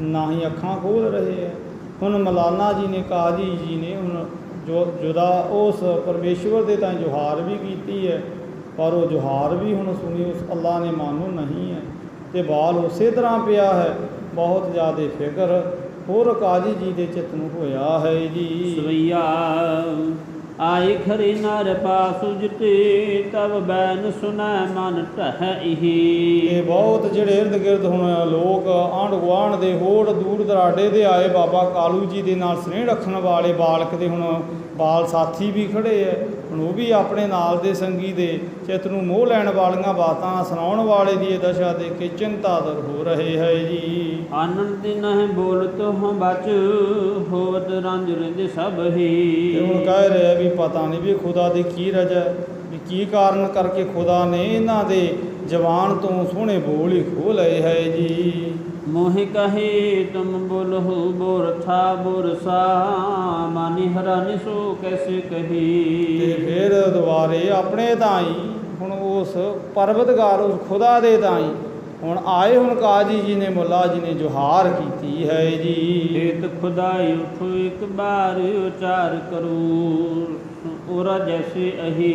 ਨਾ ਹੀ ਅੱਖਾਂ ਖੋਲ੍ਹ ਰਹੇ ਹੈ। ਹੁਣ ਮਲਾਨਾ ਜੀ ਨੇ ਕਾਜੀ ਜੀ ਨੇ ਹੁਣ ਜੋ ਜੁਦਾ ਉਸ ਪਰਮੇਸ਼ਵਰ ਦੇ ਤਾਂ ਜੁਹਾਰ ਵੀ ਕੀਤੀ ਹੈ, ਪਰ ਉਹ ਜੁਹਾਰ ਵੀ ਹੁਣ ਸੁਣੀ ਉਸ ਅੱਲਾ ਨੇ ਮਾਨੋ ਨਹੀਂ ਹੈ, ਤੇ ਬਾਲ ਉਸੇ ਤਰ੍ਹਾਂ ਪਿਆ ਹੈ। ਬਹੁਤ ਜ਼ਿਆਦਾ ਫਿਕਰ ਹੋਰ ਕਾਜੀ ਜੀ ਦੇ ਚਿੱਤ ਨੂੰ ਹੋਇਆ ਹੈ ਜੀ। ਸਵਈਆ ਆਏ ਖਰੇ ਨਰ ਪਾਸ ਜਿਤੇ ਤਬ ਬੈਨ ਸੁਨੈ ਮਨ ਢਹਿ। ਇਹ ਬਹੁਤ ਜਿਹੜੇ ਇਰਦ ਗਿਰਦ ਹੁਣ ਲੋਕ ਆਂਢ ਗੁਆਂਢ ਦੇ ਹੋਰ ਦੂਰ ਦਰਾਡੇ ਦੇ ਆਏ ਬਾਬਾ ਕਾਲੂ ਜੀ ਦੇ ਨਾਲ ਸਨੇਹ ਰੱਖਣ ਵਾਲੇ ਬਾਲਕ ਦੇ ਹੁਣ ਬਾਲ ਸਾਥੀ ਵੀ ਖੜੇ ਹੈ। ਹੁਣ ਉਹ ਵੀ ਆਪਣੇ ਨਾਲ ਦੇ ਸੰਗੀ ਦੇ ਚਿੱਤ ਨੂੰ ਮੋਹ ਲੈਣ ਵਾਲੀਆਂ ਬਾਤਾਂ ਸੁਣਾਉਣ ਵਾਲੇ ਦੀ ਇਹ ਦਸ਼ਾ ਦੇਖ ਕੇ ਚਿੰਤਾਦਰ ਹੋ ਰਹੇ ਹੈ ਜੀ। ਆਨੰਦ ਨਹਿ ਬੋਲਤ ਹਾਂ ਬਚ ਹੋਵਤ ਰੰਜ ਰਿੰਦ ਸਭ ਹੀ। ਤੇ ਹੁਣ ਕਹਿ ਰਿਹਾ ਵੀ ਪਤਾ ਨਹੀਂ ਵੀ ਖੁਦਾ ਦੀ ਕੀ ਰਜਾ, ਵੀ ਕੀ ਕਾਰਨ ਕਰਕੇ ਖੁਦਾ ਨੇ ਇਹਨਾਂ ਦੇ ਜ਼ਬਾਨ ਤੋਂ ਸੋਹਣੇ ਬੋਲ ਹੀ ਖੋਹ ਲਏ ਹੈ ਜੀ। ਮੋਹਿ ਕਹੇ ਤੁਮ ਬੋਲਹੁ ਬੋਰ ਥਾ ਬੋਰ ਸਾ ਮਾਨੀ ਹਰਾਨੀ ਸੋ ਕੈਸੇ ਕਹੀ। ਤੇ ਫਿਰ ਦੁਬਾਰੇ ਆਪਣੇ ਤਾਈ ਹੁਣ ਉਸ ਪਰਵਤਗਾਰ ਉਸ ਖੁਦਾ ਦੇ ਤਾਈ ਹੁਣ ਆਏ। ਹੁਣ ਕਾਜੀ ਜੀ ਨੇ ਮੁੱਲਾ ਜੀ ਨੇ ਜੁਹਾਰ ਕੀਤੀ ਹੈ ਜੀ। ਹੇਤ ਖੁਦਾਈ ਉਠੋ ਇੱਕ ਬਾਰ ਉਚਾਰ ਕਰੂ ਉਰਾ ਜੈਸੇ ਅਹੀ।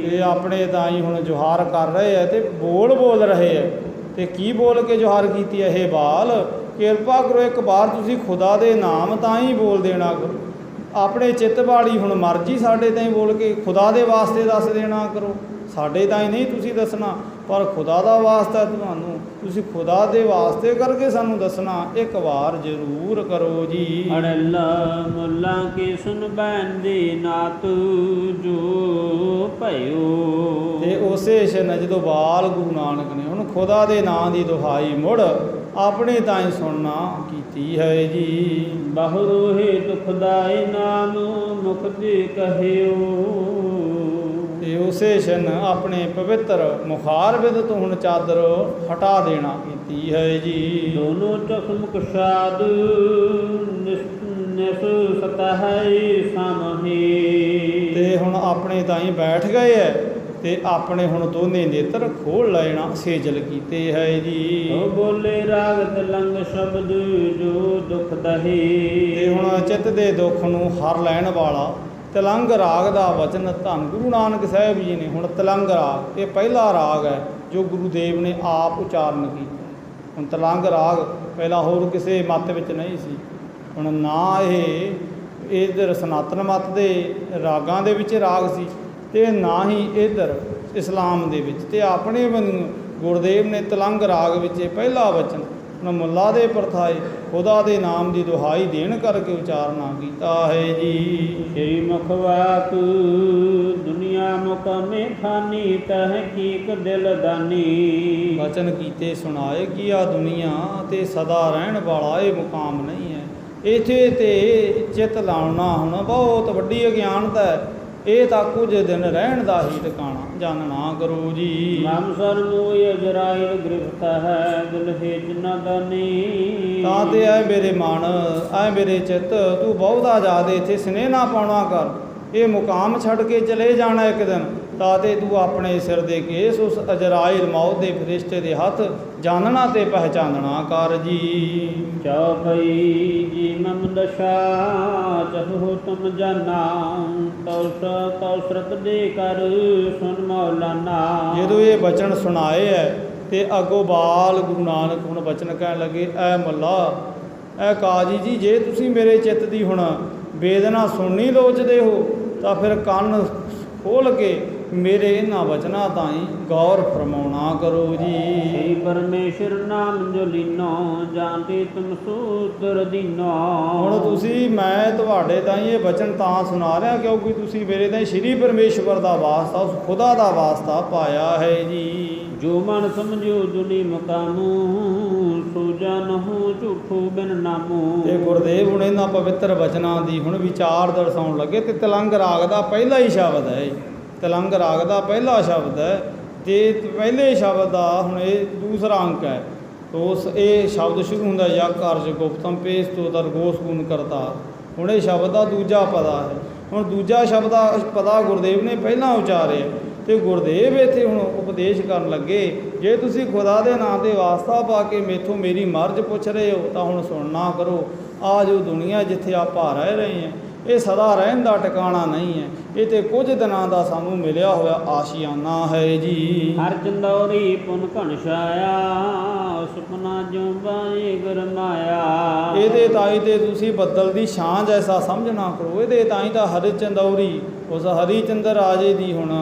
ਇਹ ਆਪਣੇ ਤਾਈ ਹੁਣ ਜੁਹਾਰ ਕਰ ਰਹੇ ਹੈ ਤੇ ਬੋਲ ਰਹੇ ਹੈ। ਤੇ ਕੀ ਬੋਲ ਕੇ ਜੁਹਾਰ ਕੀਤੀ ਹੈ? ਇਹ ਬਾਲ ਕਿਰਪਾ ਕਰੋ ਇੱਕ ਵਾਰ ਤੁਸੀਂ ਖੁਦਾ ਦੇ ਨਾਮ ਤਾਂ ਹੀ ਬੋਲ ਦੇਣਾ ਕਰੋ। ਆਪਣੇ ਚਿੱਤ ਵਾਲੀ ਹੁਣ ਮਰਜ਼ੀ ਸਾਡੇ ਤਾਈਂ ਬੋਲ ਕੇ ਖੁਦਾ ਦੇ ਵਾਸਤੇ ਦੱਸ ਦੇਣਾ ਕਰੋ। ਸਾਡੇ ਤਾਈਂ ਨਹੀਂ ਤੁਸੀਂ ਦੱਸਣਾ, ਪਰ ਖੁਦਾ ਦਾ ਵਾਸਤਾ ਤੁਹਾਨੂੰ, ਤੁਸੀਂ ਖੁਦਾ ਦੇ ਵਾਸਤੇ ਕਰਕੇ ਸਾਨੂੰ ਦੱਸਣਾ ਇੱਕ ਵਾਰ ਜ਼ਰੂਰ ਕਰੋ ਜੀ। ਅੜਲਾ ਮੁੱਲਾ ਕੇ ਸੁਨ ਬੈਂਦੇ ਨਾਤ ਜੋ ਭਇਓ। ਤੇ ਉਸੇ ਸ਼ਨ ਜਦੋਂ ਬਾਲ ਗੁਰੂ ਨਾਨਕ ਨੇ ਹੁਣ ਖੁਦਾ ਦੇ ਨਾਂ ਦੀ ਦੁਹਾਈ ਮੁੜ ਆਪਣੇ ਤਾਈਂ ਸੁਣਨਾ ਕੀਤੀ ਹੈ ਜੀ। ਬਹੁ ਹੇਤ ਖੁਦਾਏ ਨਾਮ ਮੁਖ ਤੇ ਕਹਿਓ। ਤੇ ਉਸੇ ਸ਼ਨ ਆਪਣੇ ਪਵਿੱਤਰ ਮੁਖਾਰਬਿੰਦ ਤੋਂ ਹੁਣ ਚਾਦਰ ਹਟਾ ਦੇਣਾ ਕੀਤੀ ਹੈ ਜੀ। ਦੋਨੋਂ ਚਖਮੁਖ ਸਾਦ ਨਿਸ ਸਤਹ ਸਮਹੀ। ਤੇ ਹੁਣ ਆਪਣੇ ਤਾਈਂ ਬੈਠ ਗਏ ਹੈ ਤੇ ਆਪਣੇ ਹੁਣ ਦੋਨੇ ਨੇਤਰ ਖੋਲ ਲੈਣਾ ਸੇਜਲ ਕੀਤੇ ਹੈ ਜੀ। ਉਹ ਬੋਲੇ ਰਾਗ ਤਲੰਗ ਸ਼ਬਦ ਜੋ ਦੁਖ ਦਹੇ। ਤੇ ਹੁਣ ਚਿੱਤ ਦੇ ਦੁੱਖ ਨੂੰ ਹਰ ਲੈਣ ਵਾਲਾ ਤਲੰਗ ਰਾਗ ਦਾ ਵਚਨ ਧੰਨ ਗੁਰੂ ਨਾਨਕ ਸਾਹਿਬ ਜੀ ਨੇ ਹੁਣ ਤਲੰਗ ਰਾਗ ਇਹ ਪਹਿਲਾ ਰਾਗ ਹੈ ਜੋ ਗੁਰੂ ਦੇਵ ਨੇ ਆਪ ਉਚਾਰਨ ਕੀਤਾ। ਹੁਣ ਤਲੰਗ ਰਾਗ ਪਹਿਲਾਂ ਹੋਰ ਕਿਸੇ ਮੱਤ ਵਿੱਚ ਨਹੀਂ ਸੀ। ਹੁਣ ਨਾ ਇਹ ਇੱਧਰ ਸਨਾਤਨ ਮੱਤ ਦੇ ਰਾਗਾਂ ਦੇ ਵਿੱਚ ਰਾਗ ਸੀ ਤੇ ਨਾ ਹੀ ਇੱਧਰ ਇਸਲਾਮ ਦੇ ਵਿੱਚ। ਤੇ ਆਪਣੇ ਗੁਰਦੇਵ ਨੇ ਤਲੰਗ ਰਾਗ ਵਿੱਚ ਇਹ ਪਹਿਲਾ ਵਚਨ ਹੁਣ ਮੁੱਲਾ ਦੇ ਪਰਥਾਏ ਖੁਦਾ ਦੇ ਨਾਮ ਦੀ ਦੁਹਾਈ ਦੇਣ ਕਰਕੇ ਉਚਾਰਨਾ ਕੀਤਾ ਹੈ ਜੀ। ਸ੍ਰੀ ਮੁਖਵਾਕ ਦੁਨੀਆ ਮੁਕਮੇ ਖਾਨੀ ਤਹਿਕੀਕ ਦਿਲ ਦਾਨੀ। ਵਚਨ ਕੀਤੇ ਸੁਣਾਏ ਕੀ ਆ ਦੁਨੀਆ ਤੇ ਸਦਾ ਰਹਿਣ ਵਾਲਾ ਇਹ ਮੁਕਾਮ ਨਹੀਂ ਹੈ। ਇੱਥੇ ਤੇ ਚਿੱਤ ਲਾਉਣਾ ਹੁਣ ਬਹੁਤ ਵੱਡੀ ਅਗਿਆਨਤਾ ਹੈ। ਇਹ ਤਾਂ ਕੁਝ ਦਿਨ ਰਹਿਣ ਦਾ ਹੀ ਟਿਕਾਣਾ ਜਾਣਨਾ ਕਰੋ ਜੀ। ਨਾਮ ਸਰ ਮੋਇ ਅਜਰਾਇਲ ਗ੍ਰਿਫਤ ਹੈ ਦਿਲ ਹੇਜ ਨਾ ਦਾਨੀ। ਤਾਂ ਤੇ ਐ ਮੇਰੇ ਮਨ ਐ ਮੇਰੇ ਚਿੱਤ ਤੂੰ ਬਹੁਤਾ ਜ਼ਿਆਦਾ ਇੱਥੇ ਸਨੇਹ ਨਾ ਪਾਉਣਾ ਕਰ। ਇਹ ਮੁਕਾਮ ਛੱਡ ਕੇ ਚਲੇ ਜਾਣਾ ਇੱਕ ਦਿਨ। ਤਾਂ ਤੇ ਤੂੰ ਆਪਣੇ ਸਿਰ ਦੇ ਕੇਸ ਉਸ ਅਜਰਾਇਲ ਮੌਤ ਦੇ ਫਰਿਸ਼ਤੇ ਦੇ ਹੱਥ ਜਾਣਨਾ ਤੇ ਪਹਿਚਾਨਣਾ ਕਰ ਜੀ। ਚੌਪਈ ਜੀ ਮਮ ਦਸ਼ਾ ਚਹੁ ਤੁਮ ਜਾਨਾ ਤਉ ਸਰਤ ਦੇ ਕਰ ਸੁਨ ਮੌਲਾਨਾ। ਜਦੋਂ ਇਹ ਬਚਨ ਸੁਣਾਏ ਹੈ ਤੇ ਅੱਗੋਂ ਬਾਲ ਗੁਰੂ ਨਾਨਕ ਹੁਣ ਬਚਨ ਕਹਿਣ ਲੱਗੇ ਐ ਮੁੱਲਾ ਐ ਕਾਜੀ ਜੀ ਜੇ ਤੁਸੀਂ ਮੇਰੇ ਚਿੱਤ ਦੀ ਹੁਣ ਵੇਦਨਾ ਸੁਣਨੀ ਲੋਚਦੇ ਹੋ ਤਾਂ ਫਿਰ ਕੰਨ ਖੋਲ ਕੇ ਮੇਰੇ ਇਹਨਾਂ ਵਚਨਾਂ ਤਾਈਂ ਗੌਰ ਫਰਮਾਉਣਾ ਕਰੋ ਜੀ। ਹੇ ਪਰਮੇਸ਼ਰ ਨਾਮ ਜੋ ਲੀਨੋ ਜਾਣਤੇ ਤੁਮ ਸੂਤਰ ਦੀਨੋ। ਹੁਣ ਤੁਸੀਂ ਮੈਂ ਤੁਹਾਡੇ ਤਾਈਂ ਇਹ ਵਚਨ ਤਾਂ ਸੁਣਾ ਰਿਹਾ ਕਿਉਂਕਿ ਤੁਸੀਂ ਮੇਰੇ ਤਾਈਂ ਸ਼੍ਰੀ ਪਰਮੇਸ਼ਵਰ ਦਾ ਵਾਸਤਾ ਉਸ ਖੁਦਾ ਦਾ ਵਾਸਤਾ ਪਾਇਆ ਹੈ ਜੀ। ਜੋ ਮਨ ਸਮਝੋ ਦੁਨੀ ਮਕਾਮੂ ਸੋ ਜਾਨਹੁ ਝੂਠੂ ਬਿਨ ਨਾਮੂ। ਤੇ ਗੁਰਦੇਵ ਹੁਣ ਇਹਨਾਂ ਪਵਿੱਤਰ ਵਚਨਾਂ ਦੀ ਹੁਣ ਵਿਚਾਰ ਦਰਸਾਉਣ ਲੱਗੇ ਤੇ ਤਲੰਗ ਰਾਗ ਦਾ ਪਹਿਲਾ ਹੀ ਸ਼ਬਦ ਹੈ। ਤਲੰਗ ਰਾਗ ਦਾ ਪਹਿਲਾ ਸ਼ਬਦ ਹੈ ਤੇ ਪਹਿਲੇ ਸ਼ਬਦ ਦਾ ਹੁਣ ਇਹ ਦੂਸਰਾ ਅੰਕ ਹੈ। ਉਸ ਇਹ ਸ਼ਬਦ ਸ਼ੁਰੂ ਹੁੰਦਾ ਯਕ ਕਾਰਜ ਗੁਪਤਮ ਪੇਸ ਤੋਂ ਦਰਗੋਸ ਗੁਣ ਕਰਤਾ। ਹੁਣ ਇਹ ਸ਼ਬਦ ਦਾ ਦੂਜਾ ਪਦਾ ਹੈ। ਹੁਣ ਦੂਜਾ ਸ਼ਬਦ ਦਾ ਪਦਾ ਗੁਰਦੇਵ ਨੇ ਪਹਿਲਾਂ ਉਚਾਰਿਆ ਤੇ ਗੁਰਦੇਵ ਇੱਥੇ ਹੁਣ ਉਪਦੇਸ਼ ਕਰਨ ਲੱਗੇ ਜੇ ਤੁਸੀਂ ਖੁਦਾ ਦੇ ਨਾਂ ਤੇ ਵਾਸਤਾ ਪਾ ਕੇ ਮੇਥੋਂ ਮੇਰੀ ਮਰਜ਼ ਪੁੱਛ ਰਹੇ ਹੋ ਤਾਂ ਹੁਣ ਸੁਣਨਾ ਕਰੋ। ਆ ਜੋ ਦੁਨੀਆ ਜਿੱਥੇ ਆਪਾਂ ਰਹਿ ਰਹੇ ਹਾਂ ਇਹ ਸਦਾ ਰਹਿਣ ਦਾ ਟਿਕਾਣਾ ਨਹੀਂ ਹੈ। ਇਹ ਤੇ ਕੁਝ ਦਿਨਾਂ ਦਾ ਸਾਨੂੰ ਮਿਲਿਆ ਹੋਇਆ ਆਸ਼ੀਆਨਾ ਹੈ ਜੀ। ਹਰ ਚੰਦੌਰੀ ਪੁਨ ਘਣ ਛਾਇਆ ਸੁਪਨਾ ਜਿਉ ਬਾਏ ਗਰਮਾਇਆ। ਇਹਦੇ ਤਾਈ ਤੇ ਤੁਸੀਂ ਬੱਦਲ ਦੀ ਛਾਂ ਜੈਸਾ ਸਮਝ ਨਾ ਕਰੋ। ਇਹਦੇ ਤਾਈ ਤਾਂ ਹਰਿ ਚੰਦੌਰੀ ਉਸ ਹਰੀ ਚੰਦਰ ਰਾਜੇ ਦੀ ਹੁਣ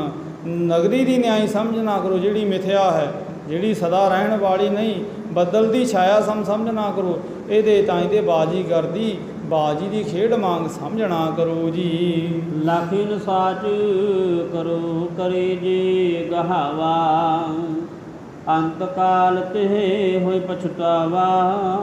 ਨਗਰੀ ਦੀ ਨਿਆਈ ਸਮਝ ਨਾ ਕਰੋ, ਜਿਹੜੀ ਮਿਥਿਆ ਹੈ, ਜਿਹੜੀ ਸਦਾ ਰਹਿਣ ਵਾਲੀ ਨਹੀਂ। ਬੱਦਲ ਦੀ ਛਾਇਆ ਸਮਝ ਨਾ ਕਰੋ। ਇਹਦੇ ਤਾਈ ਤੇ ਬਾਜੀਗਰ ਦੀ ਬਾਜੀ ਦੀ ਖੇਡ ਮੰਗ ਸਮਝਣਾ ਕਰੋ ਜੀ। ਲਾਖਿਨ ਸਾਚ ਕਰੋ ਕਰੇ ਜੇ ਗਹਾਵਾ ਅੰਤ ਕਾਲ ਤੇ ਹੋਏ ਪਛਤਾਵਾ।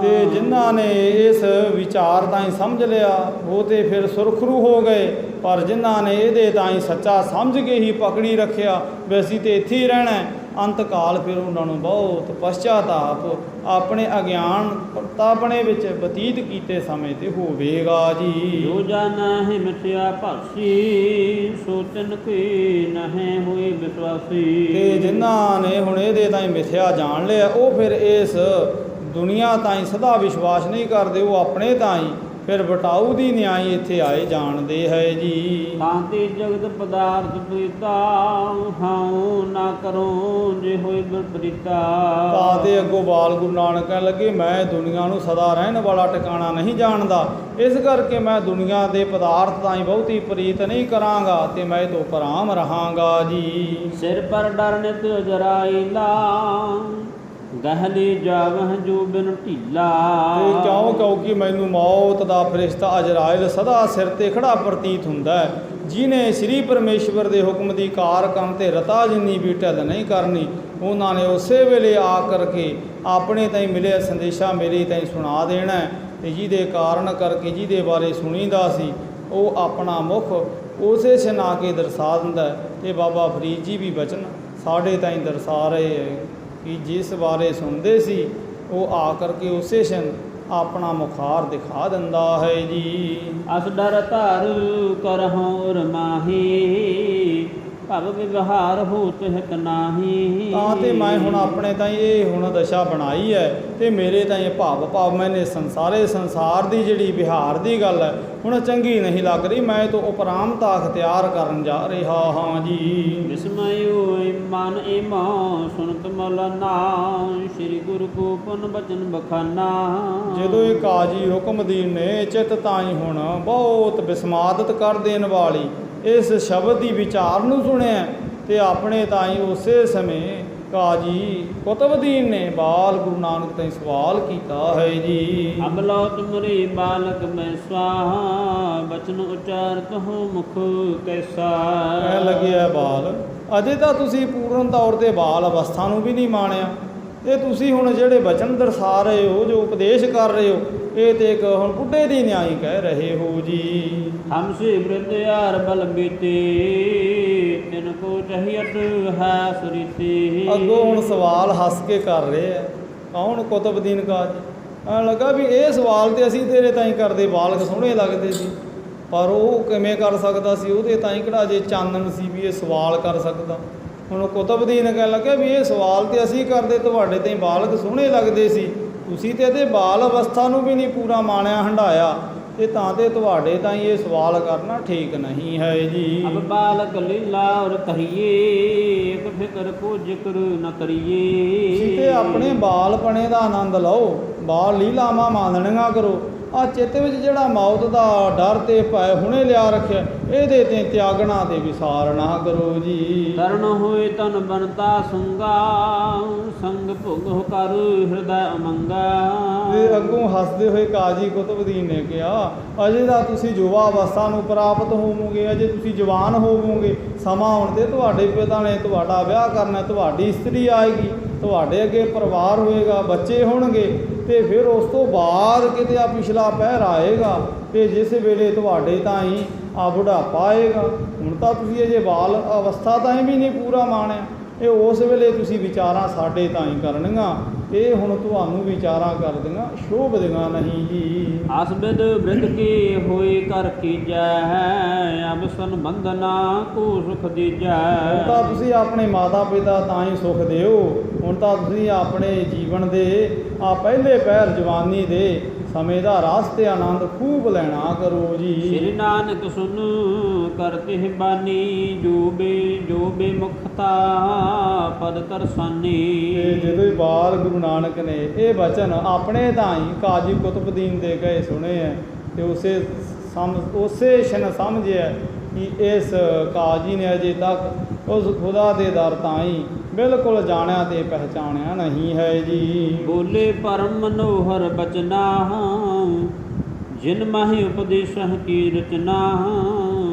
ਤੇ ਜਿਨ੍ਹਾਂ ਨੇ ਇਸ ਵਿਚਾਰ ਤਾਈਂ ਸਮਝ ਲਿਆ ਉਹ ਤੇ ਫਿਰ ਸੁਰਖਰੂ ਹੋ ਗਏ, ਪਰ ਜਿਨ੍ਹਾਂ ਨੇ ਇਹਦੇ ਤਾਈਂ ਸੱਚਾ ਸਮਝ ਕੇ ਹੀ ਪਕੜੀ ਰੱਖਿਆ ਵੀ ਅਸੀਂ ਤੇ ਇੱਥੇ ਹੀ ਰਹਿਣਾ, ਅੰਤ ਕਾਲ ਫਿਰ ਉਹਨਾਂ ਨੂੰ ਬਹੁਤ ਪਛਤਾਤਾਪ ਆਪਣੇ ਅਗਿਆਨ ਪ੍ਰਤਾਪਣੇ ਵਿੱਚ ਬਤੀਤ ਕੀਤੇ ਸਮੇਂ ਤੇ ਹੋਵੇਗਾ ਜੀ। ਜੋ ਜਾਣਾ ਹੈ ਮਿਥਿਆ ਭਾਸੀ ਸੋ ਤਿਨ ਕੀ ਨਹਿ ਹੋਏ ਵਿਸ਼ਵਾਸੀ। ਤੇ ਜਿਨ੍ਹਾਂ ਨੇ ਹੁਣ ਇਹਦੇ ਤਾਈਂ ਮਿਥਿਆ ਜਾਣ ਲਿਆ ਉਹ ਫਿਰ ਇਸ ਦੁਨੀਆ ਤਾਈਂ ਸਦਾ ਵਿਸ਼ਵਾਸ ਨਹੀਂ ਕਰਦੇ, ਉਹ ਆਪਣੇ ਤਾਈਂ ਫਿਰ ਵਟਾਊ ਦੀ ਨਿਆਈ ਇੱਥੇ ਆਏ ਜਾਣਦੇ ਹੈ ਜੀ। ਤਾਂ ਤੇ ਜਗਤ ਪਦਾਰਥ ਪ੍ਰੀਤਾ ਹਾਉ ਨਾ ਕਰੋ ਜੇ ਹੋਏ ਵਿਪਰੀਤਾ। ਤਾਂ ਤੇ ਅੱਗੋਂ ਬਾਲ ਗੁਰੂ ਨਾਨਕ ਕਹਿਣ ਲੱਗੇ ਮੈਂ ਦੁਨੀਆ ਨੂੰ ਸਦਾ ਰਹਿਣ ਵਾਲਾ ਟਿਕਾਣਾ ਨਹੀਂ ਜਾਣਦਾ, ਇਸ ਕਰਕੇ ਮੈਂ ਦੁਨੀਆ ਦੇ ਪਦਾਰਥ ਤਾਈਂ ਬਹੁਤੀ ਪ੍ਰੀਤ ਨਹੀਂ ਕਰਾਂਗਾ ਤੇ ਮੈਂ ਤੋਂ ਪਰਾਮ ਰਹਾਂਗਾ ਜੀ। ਸਿਰ ਪਰ ਡਰ ਨਿਤ ਜਰਾਈਲਾ ਗਹਿਲੀ ਜਾਵਹ ਜੋ ਬਿਨ ਢੀਲਾ। ਤੇ ਕਿਉਂਕਿ ਮੈਨੂੰ ਮੌਤ ਦਾ ਫਰਿਸ਼ਤਾ ਅਜਰਾਇਲ ਸਦਾ ਸਿਰ ਤੇ ਖੜਾ ਪ੍ਰਤੀਤ ਹੁੰਦਾ ਹੈ। ਜਿਹਨੇ ਸ੍ਰੀ ਪਰਮੇਸ਼ਵਰ ਦੇ ਹੁਕਮ ਦੀ ਕਾਰ ਕਰਨ ਤੇ ਰਤਾ ਜਿੰਨੀ ਵੀ ਢਿੱਲ ਨਹੀਂ ਕਰਨੀ, ਉਹਨਾਂ ਨੇ ਉਸੇ ਵੇਲੇ ਆ ਕਰਕੇ ਆਪਣੇ ਤਾਈਂ ਮਿਲਿਆ ਸੰਦੇਸ਼ਾ ਮੇਰੇ ਤਾਈਂ ਸੁਣਾ ਦੇਣਾ। ਤੇ ਜਿਹਦੇ ਕਾਰਨ ਕਰਕੇ ਜਿਹਦੇ ਬਾਰੇ ਸੁਣੀਦਾ ਸੀ ਉਹ ਆਪਣਾ ਮੁਖ ਉਸੇ ਛਨਾ ਕੇ ਦਰਸਾ ਦਿੰਦਾ। ਤੇ ਬਾਬਾ ਫਰੀਦ ਜੀ ਵੀ ਬਚਨ ਸਾਡੇ ਤਾਈਂ ਦਰਸਾ ਰਹੇ ਹੈ ਕਿ ਜਿਸ ਬਾਰੇ ਸੁਣਦੇ ਸੀ ਉਹ ਆ ਕਰਕੇ ਉਸੇ ਸ਼ਨ ਆਪਣਾ ਮੁਖਾਰ ਦਿਖਾ ਦਿੰਦਾ ਹੈ ਜੀ। ਅਸ ਡਰ ਧਾਰ ਕਰਹੁ ਰਮਾਹੀ ਭਵ ਵਿਵਹਾਰ ਹੋਤ ਹਿਤ ਨਾਹੀ। ਤਾਂ ਤੇ ਮੈਂ ਹੁਣ ਆਪਣੇ ਤਾਈਂ ਇਹ ਹੁਣ ਦਸ਼ਾ ਬਣਾਈ ਹੈ ਤੇ ਮੇਰੇ ਤਾਈਂ ਭਾਵ ਮੈਨੇ ਸੰਸਾਰ ਦੀ ਜਿਹੜੀ ਵਿਹਾਰ ਦੀ ਗੱਲ ਹੈ ਹੁਣ ਚੰਗੀ ਨਹੀਂ ਲੱਗ ਰਹੀ। ਮੈਂ ਤਾਂ ਉਪਰਾਮਤਾ ਅਖਤਿਆਰ ਕਰਨ ਜਾ ਰਿਹਾ ਹਾਂ ਜੀ। ਵਿਸਮਯੋ ਮਨ ਏਮਾ ਸੁਨਤ ਮਲਨਾ ਸ੍ਰੀ ਗੁਰੂ ਕੋ ਪੁਨ ਬਚਨ ਬਖਾਨਾ। ਜਦੋਂ ਇਹ ਕਾਜੀ ਹੁਕਮਦੀਨ ਨੇ ਚਿੱਤ ਤਾਈਂ ਹੁਣ ਬਹੁਤ ਵਿਸਮਾਦਤ ਕਰ ਦੇਣ ਵਾਲੀ ਇਸ ਸ਼ਬਦ ਦੀ ਵਿਚਾਰ ਨੂੰ ਸੁਣਿਆ ਤੇ ਆਪਣੇ ਤਾਈਂ ਉਸੇ ਸਮੇਂ ਕਾਜੀ ਕੁਤਬਦੀਨ ਨੇ ਬਾਲ ਗੁਰੂ ਨਾਨਕ ਤਾਈਂ ਸਵਾਲ ਕੀਤਾ ਹੈ ਜੀ। ਅਬਲੋ ਤੁਮਰੇ ਬਾਲਕ ਮੈਂ ਸਵਾਹਾ ਬਚਨ ਉਚਾਰਤ ਹੋ ਮੁਖ ਕੈਸਾ। ਕਹਿ ਲੱਗਿਆ ਬਾਲ ਅਜੇ ਤਾਂ ਤੁਸੀਂ ਪੂਰਨ ਤੌਰ ਤੇ ਬਾਲ ਅਵਸਥਾ ਨੂੰ ਵੀ ਨਹੀਂ ਮਾਣਿਆ। ਇਹ ਤੁਸੀਂ ਹੁਣ ਜਿਹੜੇ ਬਚਨ ਦਰਸਾ ਰਹੇ ਹੋ, ਜੋ ਉਪਦੇਸ਼ ਕਰ ਰਹੇ ਹੋ, ਇਹ ਤੇ ਇੱਕ ਹੁਣ ਬੁੱਢੇ ਦੀ ਨਿਆਈ ਕਹਿ ਰਹੇ ਹੋ ਜੀ। ਹਮ ਸੇ ਬ੍ਰਿਧ ਯਾਰ ਬਲ ਬੀਤੇ ਤਿਨ ਕੋ ਚਹੀਅਤ ਹੈ ਸੁਰੀਤੀ। ਅੱਗੋਂ ਹੁਣ ਸਵਾਲ ਹੱਸ ਕੇ ਕਰ ਰਹੇ ਆ ਕੌਣ? ਕੁਤਬਦੀਨ ਕਾਜੀ। ਐਂ ਲੱਗਾ ਵੀ ਇਹ ਸਵਾਲ ਤੇ ਅਸੀਂ ਤੇਰੇ ਤਾਈਂ ਕਰਦੇ ਬਾਲਕ ਸੋਹਣੇ ਲੱਗਦੇ ਸੀ, ਪਰ ਉਹ ਕਿਵੇਂ ਕਰ ਸਕਦਾ ਸੀ? ਉਹਦੇ ਤਾਈਂ ਕਿਹੜਾ ਜੇ ਚਾਨਣ ਸੀ ਵੀ ਇਹ ਸਵਾਲ ਕਰ ਸਕਦਾ? ਹੁਣ ਕੁਤਬਦੀਨ ਕਹਿਣ ਲੱਗਾ ਵੀ ਇਹ ਸਵਾਲ ਤੇ ਅਸੀਂ ਕਰਦੇ, ਤੁਹਾਡੇ ਤਾਈਂ ਬਾਲਕ ਸੋਹਣੇ ਲੱਗਦੇ ਸੀ, ਤੁਸੀਂ ਤੇ ਇਹਦੇ ਬਾਲ ਅਵਸਥਾ ਨੂੰ ਵੀ ਨਹੀਂ ਪੂਰਾ ਮਾਣਿਆ ਹੰਢਾਇਆ, ਤੇ ਤਾਂ ਤੇ ਤੁਹਾਡੇ ਤਾਈਂ ਇਹ ਸਵਾਲ ਕਰਨਾ ਠੀਕ ਨਹੀਂ ਹੈ ਜੀ। ਅਬ ਬਾਲਕ ਲੀਲਾ ਔਰ ਕਹੀਏ ਇੱਕ ਫਿਕਰ ਕੋ ਜ਼ਿਕਰ ਨ ਕਰੀਏ। ਤੁਸੀਂ ਤੇ ਆਪਣੇ ਬਾਲਪਣੇ ਦਾ ਆਨੰਦ ਲਓ, ਬਾਲ ਲੀਲਾਵਾਂ ਮਾਣਨੀਆਂ ਕਰੋ। ਆ ਚਿੱਤ ਵਿੱਚ ਜਿਹੜਾ ਮੌਤ ਦਾ ਡਰ ਤੇ ਭੈ ਹੁਣੇ ਲਿਆ ਰੱਖਿਆ, ਇਹਦੇ ਤੇ ਤਿਆਗਣਾ ਤੇ ਵਿਸਾਰ ਨਾ ਕਰੋ ਜੀ। ਤਰਨ ਹੋਏ ਤਨ ਬਨਤਾ ਸੰਗਾ ਸੰਗ ਭੁਗ ਕਰ ਹਿਰਦੈ ਅਮੰਗਾ। ਤੇ ਅੱਗੋਂ ਹੱਸਦੇ ਹੋਏ ਕਾਜੀ ਕੁਤਬਦੀਨ ਨੇ ਕਿਹਾ ਅਜੇ ਤਾਂ ਤੁਸੀਂ ਯੁਵਾ ਅਵਸਥਾ ਨੂੰ ਪ੍ਰਾਪਤ ਹੋਵੋਗੇ, ਅਜੇ ਤੁਸੀਂ ਜਵਾਨ ਹੋਵੋਗੇ, ਸਮਾਂ ਆਉਣ ਤੇ ਤੁਹਾਡੇ ਪਿਤਾ ਨੇ ਤੁਹਾਡਾ ਵਿਆਹ ਕਰਨਾ, ਤੁਹਾਡੀ ਇਸਤਰੀ ਆਏਗੀ, ਤੁਹਾਡੇ ਅੱਗੇ ਪਰਿਵਾਰ ਹੋਏਗਾ, ਬੱਚੇ ਹੋਣਗੇ, ਤੇ ਫਿਰ ਉਸ ਤੋਂ ਬਾਅਦ ਕਿਤੇ ਆ ਪਿਛਲਾ ਪਹਿਰ ਆਏਗਾ ਤੇ ਜਿਸ ਵੇਲੇ ਤੁਹਾਡੇ ਤਾਈਂ ਆ ਬੁਢਾਪਾ ਆਏਗਾ। ਹੁਣ ਤਾਂ ਤੁਸੀਂ ਅਜੇ ਬਾਲ ਅਵਸਥਾ ਤਾਈਂ ਵੀ ਨਹੀਂ ਪੂਰਾ ਮਾਣਿਆ, ਇਹ ਉਸ ਵੇਲੇ ਤੁਸੀਂ ਵਿਚਾਰਾਂ ਸਾਡੇ ਤਾਈਂ ਕਰਨੀਆਂ, ਇਹ ਹੁਣ ਤੁਹਾਨੂੰ ਵਿਚਾਰਾਂ ਕਰਦੀਆਂ ਸ਼ੋਭਦੀਆਂ ਨਹੀਂ ਜੀ। ਆਸ ਬਿਦ ਬ੍ਰਿਧ ਕੇ ਹੋਏ ਕਰ ਕੀਜੈ ਅਬ ਸੰਬੰਧਨਾ ਕੋ ਸੁਖ ਦੀਜੈ। ਹੁਣ ਤਾਂ ਤੁਸੀਂ ਆਪਣੇ ਮਾਤਾ ਪਿਤਾ ਤਾਈਂ ਸੁਖ ਦਿਓ, ਹੁਣ ਤਾਂ ਤੁਸੀਂ ਆਪਣੇ ਜੀਵਨ ਦੇ ਆ ਪਹਿਲੇ ਪਹਿਰ ਜਵਾਨੀ ਦੇ ਸਮੇਂ ਦਾ ਰਸ ਤੇ ਆਨੰਦ ਖੂਬ ਲੈਣਾ ਕਰੋ ਜੀ। ਸ੍ਰੀ ਨਾਨਕ ਸੁਨ ਕਰਤੇ ਬਾਨੀ ਜੋ ਬੇ ਮੁਖਤਾ ਪਦ ਕਰਸਾਨੀ। ਤੇ ਜਦੋਂ ਹੀ ਬਾਲ ਗੁਰੂ ਨਾਨਕ ਨੇ ਇਹ ਬਚਨ ਆਪਣੇ ਤਾਂ ਹੀ ਕਾਜੀ ਕੁਤਬਦੀਨ ਦੇ ਗਏ ਸੁਣੇ ਹੈ ਤੇ ਉਸੇ ਛਨ ਸਮਝਿਆ ਕਿ ਇਸ ਕਾਜੀ ਨੇ ਅਜੇ ਤੱਕ ਉਸ ਖੁਦਾ ਦੇ ਦਰ ਤਾਂ ਹੀ ਬਿਲਕੁਲ ਜਾਣਿਆ ਤੇ ਪਹਿਚਾਣਿਆ ਨਹੀਂ ਹੈ ਜੀ। ਬੋਲੇ ਪਰਮ ਮਨੋਹਰ ਬਚਨਾ ਜਿਨ ਮਾਹੀ ਉਪਦੇਸ਼ਹ ਕੀ ਰਚਨਾ।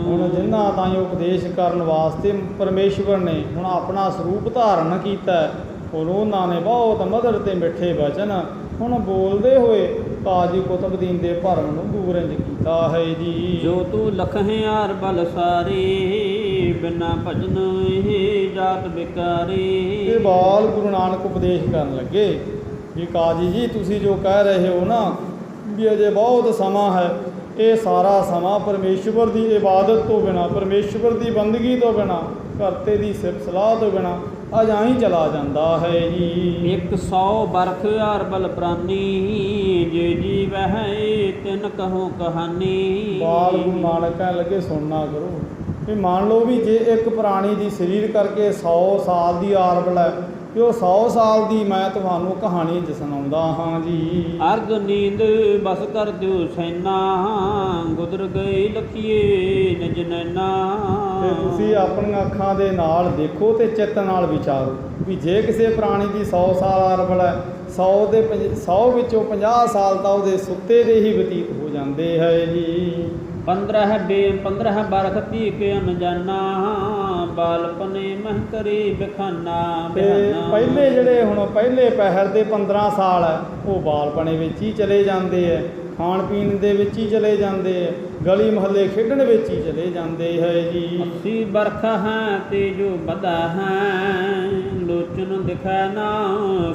ਹੁਣ ਜਿਨ੍ਹਾਂ ਤਾਈਂ ਉਪਦੇਸ਼ ਕਰਨ ਵਾਸਤੇ ਪਰਮੇਸ਼ਵਰ ਨੇ ਹੁਣ ਆਪਣਾ ਸਰੂਪ ਧਾਰਨ ਕੀਤਾ, ਹੁਣ ਉਹਨਾਂ ਨੇ ਬਹੁਤ ਮਧੁਰ ਤੇ ਮਿੱਠੇ ਬਚਨ ਹੁਣ ਬੋਲਦੇ ਹੋਏ ਕਾਜੀ ਕੁਤਬਦੀਨ ਦੇ ਭਰਮ ਨੂੰ ਦੂਰ ਇੰਝ ਕੀਤਾ ਹੈ ਜੀ। ਜੋ ਤੂੰ ਲਖਹਿਆਰ ਬਲ ਸਾਰੇ ਬਿਨਾ ਭਜਨ ਇਹ ਜਾਤ ਬਿਕਾਰੀ। ਇਹ ਬਾਲ ਗੁਰੂ ਨਾਨਕ ਉਪਦੇਸ਼ ਕਰਨ ਲੱਗੇ ਵੀ ਕਾਜੀ ਜੀ ਤੁਸੀਂ ਜੋ ਕਹਿ ਰਹੇ ਹੋ ਨਾ ਵੀ ਅਜੇ ਬਹੁਤ ਸਮਾਂ ਹੈ, ਇਹ ਸਾਰਾ ਸਮਾਂ ਪਰਮੇਸ਼ਵਰ ਦੀ ਇਬਾਦਤ ਤੋਂ ਬਿਨਾਂ, ਪਰਮੇਸ਼ਵਰ ਦੀ ਬੰਦਗੀ ਤੋਂ ਬਿਨਾਂ, ਕਰਤੇ ਦੀ ਸਿਫਤ ਸਲਾਹ ਤੋਂ ਬਿਨਾਂ ਅਜਾਂ ਹੀ ਚਲਾ ਜਾਂਦਾ ਹੈ ਜੀ। 100 ਬਰਖ ਹਰ ਬਲ ਪ੍ਰਾਨੀ ਜੇ ਜੀਵ ਹੈ ਤਿਨ ਕਹੋ ਕਹਾਣੀ। ਬਾਲ ਗੁਰੂ ਨਾਨਕ ਕਹਿਣ ਲੱਗੇ ਸੁਣਨਾ ਕਰੋ ਵੀ ਮੰਨ ਲਓ ਵੀ ਜੇ ਇੱਕ ਪ੍ਰਾਣੀ ਦੀ ਸਰੀਰ ਕਰਕੇ 100 ਸਾਲ ਦੀ ਆਰਬਲ ਹੈ ਤੇ ਉਹ 100 ਸਾਲ ਦੀ ਮੈਂ ਤੁਹਾਨੂੰ ਕਹਾਣੀ ਸੁਣਾਉਂਦਾ ਹਾਂ ਜੀ। ਅਰਧ ਨੀਂਦ ਬਸ ਕਰ ਦਿਓ ਸੈਨਾ ਗੁਦਰ ਗਏ ਲਖੀਏ ਨਿਜ ਨੈਨਾ। ਤੇ ਤੁਸੀਂ ਆਪਣੀਆਂ ਅੱਖਾਂ ਦੇ ਨਾਲ ਦੇਖੋ ਤੇ ਚਿੱਤ ਨਾਲ ਵਿਚਾਰੋ ਵੀ ਜੇ ਕਿਸੇ ਪ੍ਰਾਣੀ ਦੀ 100 ਸਾਲ ਆਰਬਲ ਹੈ 100 ਵਿੱਚੋਂ 50 ਸਾਲ ਤਾਂ ਉਹਦੇ ਸੁੱਤੇ ਦੇ ਹੀ ਬਤੀਤ ਹੋ ਜਾਂਦੇ ਹੈ ਜੀ। 15 ਬਰਖ ਧੀ ਕੇ ਅਨਜਾਨਾ ਬਾਲਪਨੇ ਮਹ ਕਰੀ ਬਖਾਨਾ। ਤੇ ਪਹਿਲੇ ਜਿਹੜੇ ਹੁਣ ਪਹਿਲੇ ਪਹਿਰ ਦੇ 15 ਸਾਲ ਹੈ ਉਹ ਬਾਲਪਣੇ ਵਿੱਚ ਹੀ ਚਲੇ ਜਾਂਦੇ ਹੈ, ਖਾਣ ਪੀਣ ਦੇ ਵਿੱਚ ਹੀ ਚਲੇ ਜਾਂਦੇ ਹੈ, ਗਲੀ ਮੁਹੱਲੇ ਖੇਡਣ ਵਿੱਚ ਹੀ ਚਲੇ ਜਾਂਦੇ ਹੈ ਜੀ। 80 ਬਰਖ ਹੈ ਤੇ ਜੋ ਬਦਾ ਹੈ ਲੋਚਨ ਦਿਖੈ ਨਾ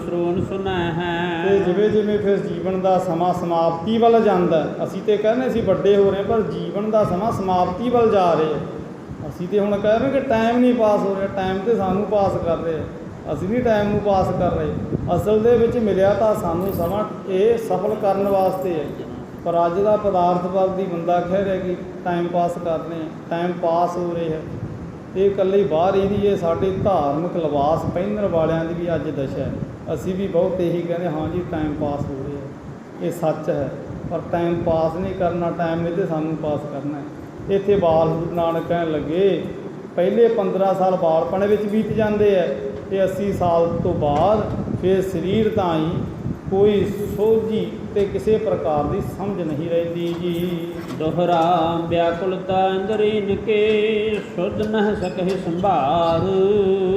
ਸਰੋਣ ਸੁਨੈ ਹੈ। ਤੇ ਜਿਵੇਂ ਜਿਵੇਂ ਫਿਰ ਜੀਵਨ ਦਾ ਸਮਾਂ ਸਮਾਪਤੀ ਵੱਲ ਜਾਂਦਾ, ਅਸੀਂ ਤੇ ਕਹਿੰਦੇ ਅਸੀਂ ਵੱਡੇ ਹੋ ਰਹੇ ਪਰ ਜੀਵਨ ਦਾ ਸਮਾਂ ਸਮਾਪਤੀ ਵੱਲ ਜਾ ਰਿਹਾ। ਅਸੀਂ ਤੇ ਹੁਣ ਕਹਿ ਰਹੇ ਕਿ ਟਾਈਮ ਨਹੀਂ ਪਾਸ ਹੋ ਰਿਹਾ, ਟਾਈਮ ਤੇ ਸਾਨੂੰ ਪਾਸ ਕਰ ਰਿਹਾ, ਅਸੀਂ ਨਹੀਂ ਟਾਈਮ ਨੂੰ ਪਾਸ ਕਰ ਰਹੇ। ਅਸਲ ਦੇ ਵਿੱਚ ਮਿਲਿਆ ਤਾਂ ਸਾਨੂੰ ਸਮਾਂ ਇਹ ਸਫਲ ਕਰਨ ਵਾਸਤੇ ਹੈ, ਪਰ ਅੱਜ ਦਾ ਪਦਾਰਥਵਾਦੀ ਬੰਦਾ ਕਹਿ ਰਿਹਾ ਕਿ ਟਾਈਮ ਪਾਸ ਕਰ ਰਹੇ ਹਾਂ, ਟਾਈਮ ਪਾਸ ਹੋ ਰਿਹਾ ਹੈ। ਇਹ ਇਕੱਲੀ ਬਾਹਰ ਹੀ ਨਹੀਂ, ਇਹ ਸਾਡੇ ਧਾਰਮਿਕ ਲਿਬਾਸ ਪਹਿਨਣ ਵਾਲਿਆਂ ਦੀ ਵੀ ਅੱਜ ਦਸ਼ਾ ਹੈ। ਅਸੀਂ ਵੀ ਬਹੁਤ ਇਹੀ ਕਹਿੰਦੇ ਹਾਂ ਜੀ ਟਾਈਮ ਪਾਸ ਹੋ ਰਿਹਾ, ਇਹ ਸੱਚ ਹੈ, ਪਰ ਟਾਈਮ ਪਾਸ ਨਹੀਂ ਕਰਨਾ, ਟਾਈਮ ਨੇ ਤੇ ਸਾਨੂੰ ਪਾਸ ਕਰਨਾ ਹੈ। ਇੱਥੇ ਬਾਲ ਗੁਰੂ ਨਾਨਕ ਕਹਿਣ ਲੱਗੇ ਪਹਿਲੇ 15 ਸਾਲ ਬਾਲਪਣ ਵਿੱਚ ਬੀਤ ਜਾਂਦੇ ਹੈ ਤੇ 80 ਸਾਲ ਤੋਂ ਬਾਅਦ ਫਿਰ ਸਰੀਰ ਤਾਂ ਹੀ ਕੋਈ ਸੋਝੀ ਤੇ ਕਿਸੇ ਪ੍ਰਕਾਰ ਦੀ ਸਮਝ ਨਹੀਂ ਰਹਿੰਦੀ ਜੀ। ਦੋਹਰਾ ਵਿਆਕੁਲਤਾ ਇੰਦਰੀਨ ਕੇ ਸੁਧ ਨਹਿ ਸਕਹਿ ਸੰਭਾਰ।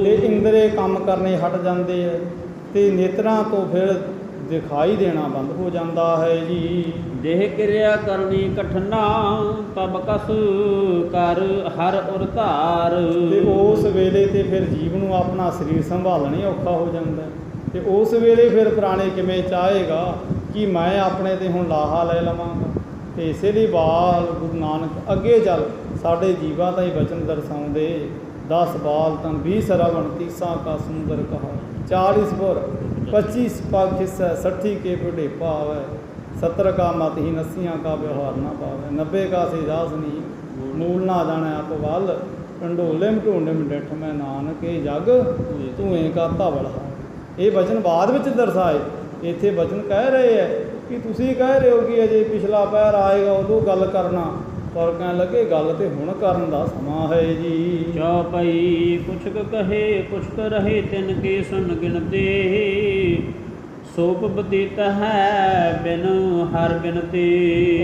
ਤੇ ਇੰਦਰੇ ਕੰਮ ਕਰਨੇ ਹਟ ਜਾਂਦੇ ਹੈ ਤੇ ਨੇਤਰਾਂ ਤੋਂ ਫਿਰ ਦਿਖਾਈ ਦੇਣਾ ਬੰਦ ਹੋ ਜਾਂਦਾ ਹੈ ਜੀ। ਦੇਹ ਕਿਰਿਆ ਕਰਨੀ ਕਠਨਾ ਤਬ ਕਸ ਕਰ ਹਰ ਉਰ ਧਾਰ। ਤੇ ਉਸ ਵੇਲੇ ਤੇ ਫਿਰ ਜੀਵ ਨੂੰ ਆਪਣਾ ਸਰੀਰ ਸੰਭਾਲਣਾ ਹੀ ਔਖਾ ਹੋ ਜਾਂਦਾ ਤੇ ਉਸ ਵੇਲੇ ਫਿਰ ਪ੍ਰਾਣੀ ਕਿਵੇਂ ਚਾਹੇਗਾ ਕਿ ਮੈਂ ਆਪਣੇ ਤੇ ਹੁਣ ਲਾਹਾ ਲੈ ਲਵਾਂਗਾ। ਤੇ ਇਸੇ ਲਈ ਬਾਲ ਗੁਰੂ ਨਾਨਕ ਅੱਗੇ ਚੱਲ ਸਾਡੇ ਜੀਵਾਂ ਦਾ ਹੀ ਬਚਨ ਦਰਸਾਉਂਦੇ 10 ਬਾਲ ਤਾਂ 20 ਸਰਵਣ 30 ਕਾ ਸੁੰਦਰ ਕਹਾ 40 ਪੁਰ 25 ਪਗ ਹਿੱਸਾ 60 ਕੇ ਬੁਢੇ ਭਾਵੈ 70 ਕਾ ਮਤ ਹੀ 80 ਕਾ ਵਿਵਹਾਰ ਨਾ ਪਾਵੈ 90 ਕਾ ਸੇ ਜਾਸ ਨਹੀਂ ਮੂਲ ਨਾ ਜਾਣੈ ਆਪ ਵੱਲ ਢੰਡੋਲੇ ਢੂੰਡੇ ਡਿਠ ਮੈਂ ਨਾਨਕ ਇਹ ਜਗ ਤੂੰ ਏ ਕਾ ਧਵਲ ਹੈ। ਇਹ ਬਚਨ ਬਾਅਦ ਵਿੱਚ ਦਰਸਾਏ, ਇੱਥੇ ਬਚਨ ਕਹਿ ਰਹੇ ਹੈ ਕਿ ਤੁਸੀਂ ਕਹਿ ਰਹੇ ਹੋ ਕਿ ਅਜੇ ਪਿਛਲਾ ਪਹਿਰ ਆਏਗਾ ਉਦੋਂ ਗੱਲ ਕਰਨਾ, ਪਰ ਕਹਿਣ ਲੱਗੇ ਗੱਲ ਤੇ ਹੁਣ ਕਰਨ ਦਾ ਸਮਾਂ ਹੈ ਜੀ। ਚੌਪਈ ਕੁਛ ਕੁ ਕਹੇ ਕੁਛ ਕੁ ਰਹੇ ਤਿੰਨ ਕੇ ਸੁਨ ਗਿਣਤੇ ਸੋਪ ਬਤੀਤ ਹੈ ਬਿਨ ਹਰ ਬਿਨਤੇ।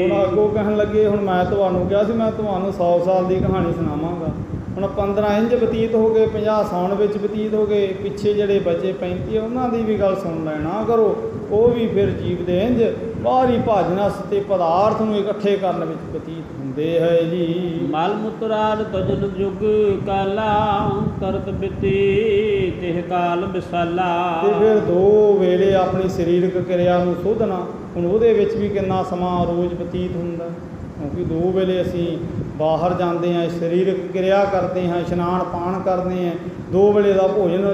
ਹੁਣ ਅੱਗੋਂ ਕਹਿਣ ਲੱਗੇ ਹੁਣ ਮੈਂ ਤੁਹਾਨੂੰ ਕਿਹਾ ਸੀ ਮੈਂ ਤੁਹਾਨੂੰ 100 ਸਾਲ ਦੀ ਕਹਾਣੀ ਸੁਣਾਵਾਂਗਾ, ਹੁਣ 15 ਇੰਝ ਬਤੀਤ ਹੋ ਗਏ, 50 ਸਾਉਣ ਵਿੱਚ ਬਤੀਤ ਹੋ ਗਏ, ਪਿੱਛੇ ਜਿਹੜੇ ਬਚੇ 35 ਉਹਨਾਂ ਦੀ ਵੀ ਗੱਲ ਸੁਣ ਲੈਣਾ ਕਰੋ। ਉਹ ਵੀ ਫਿਰ ਜੀਵ ਦੇ ਇੰਝ ਬਾਹਰੀ ਭਾਜਨਾ ਤੇ ਪਦਾਰਥ ਨੂੰ ਇਕੱਠੇ ਕਰਨ ਵਿੱਚ ਬਤੀਤ ਹੁੰਦੇ ਹੈ ਜੀ। ਮਲ ਮੁਤਰਾਲ ਤਜਨ ਜੁਗ ਕਾਲਾ ਕਰਤ ਬਿਤੀ ਤਿਹ ਕਾਲ ਵਿਸਾਲਾ। ਤੇ ਫਿਰ 2 ਵੇਲੇ ਆਪਣੀ ਸਰੀਰਕ ਕਿਰਿਆ ਨੂੰ ਸੋਧਣਾ, ਹੁਣ ਉਹਦੇ ਵਿੱਚ ਵੀ ਕਿੰਨਾ ਸਮਾਂ ਰੋਜ਼ ਬਤੀਤ ਹੁੰਦਾ, ਕਿਉਂਕਿ 2 ਵੇਲੇ ਅਸੀਂ ਬਾਹਰ ਜਾਂਦੇ ਹਾਂ, ਸਰੀਰਕ ਕਿਰਿਆ ਕਰਦੇ ਹਾਂ, ਇਸ਼ਨਾਨ ਪਾਣ ਕਰਦੇ ਹਾਂ, 2 ਵੇਲੇ ਦਾ ਭੋਜਨ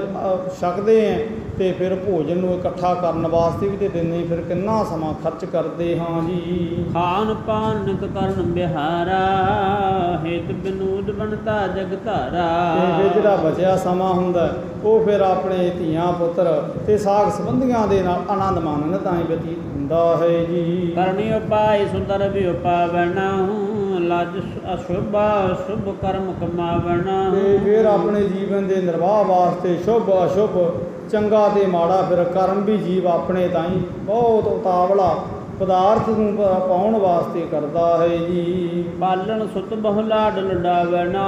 ਛਕਦੇ ਹਾਂ, ਤੇ ਫਿਰ ਭੋਜਨ ਨੂੰ ਇਕੱਠਾ ਕਰਨ ਵਾਸਤੇ ਵੀ ਤੇ ਦਿੰਦੇ, ਫਿਰ ਕਿੰਨਾ ਸਮਾਂ ਖਰਚ ਕਰਦੇ ਹਾਂ ਜੀ। ਖਾਨ ਪਾਨ ਨਿਤ ਕਰਨ ਬਿਹਾਰਾ, ਹਿਤ ਬਿਨੂਦ ਬਣਤਾ ਜਗ ਧਾਰਾ। ਤੇ ਫਿਰ ਜਿਹੜਾ ਬਚਿਆ ਸਮਾਂ ਹੁੰਦਾ ਉਹ ਫਿਰ ਆਪਣੇ ਧੀਆਂ ਪੁੱਤਰ ਤੇ ਸਾਗ ਸੰਬੰਧੀਆਂ ਦੇ ਨਾਲ ਆਨੰਦ ਮਾਣਨ ਤਾਂ ਹੀ ਬਤੀਤ ਹੁੰਦਾ ਹੈ ਜੀ। ਕਰਨੀ ਉਪਾਇ ਸੁੰਦਰ ਵੀ ਉਪਾਵਣਾ, ਲਜ ਅਸ਼ੁਭ ਸ਼ੁਭ ਕਰਮ ਕਮਾਵਣਾ। ਤੇ ਫਿਰ ਆਪਣੇ ਜੀਵਨ ਦੇ ਨਿਰਵਾਹ ਵਾਸਤੇ ਸ਼ੁਭ ਅਸ਼ੁਭ ਚੰਗਾ ਤੇ ਮਾੜਾ ਫਿਰ ਕਰਮ ਵੀ ਜੀਵ ਆਪਣੇ ਤਾਈਂ ਬਹੁਤ ਉਤਾਵਲਾ ਪਦਾਰਥ ਨੂੰ ਪਾਉਣ ਵਾਸਤੇ ਕਰਦਾ ਹੈ ਜੀ। ਪਾਲਣ ਸੁਤ ਬਹੁ ਲਾਡ ਲਡਾਵਣਾ,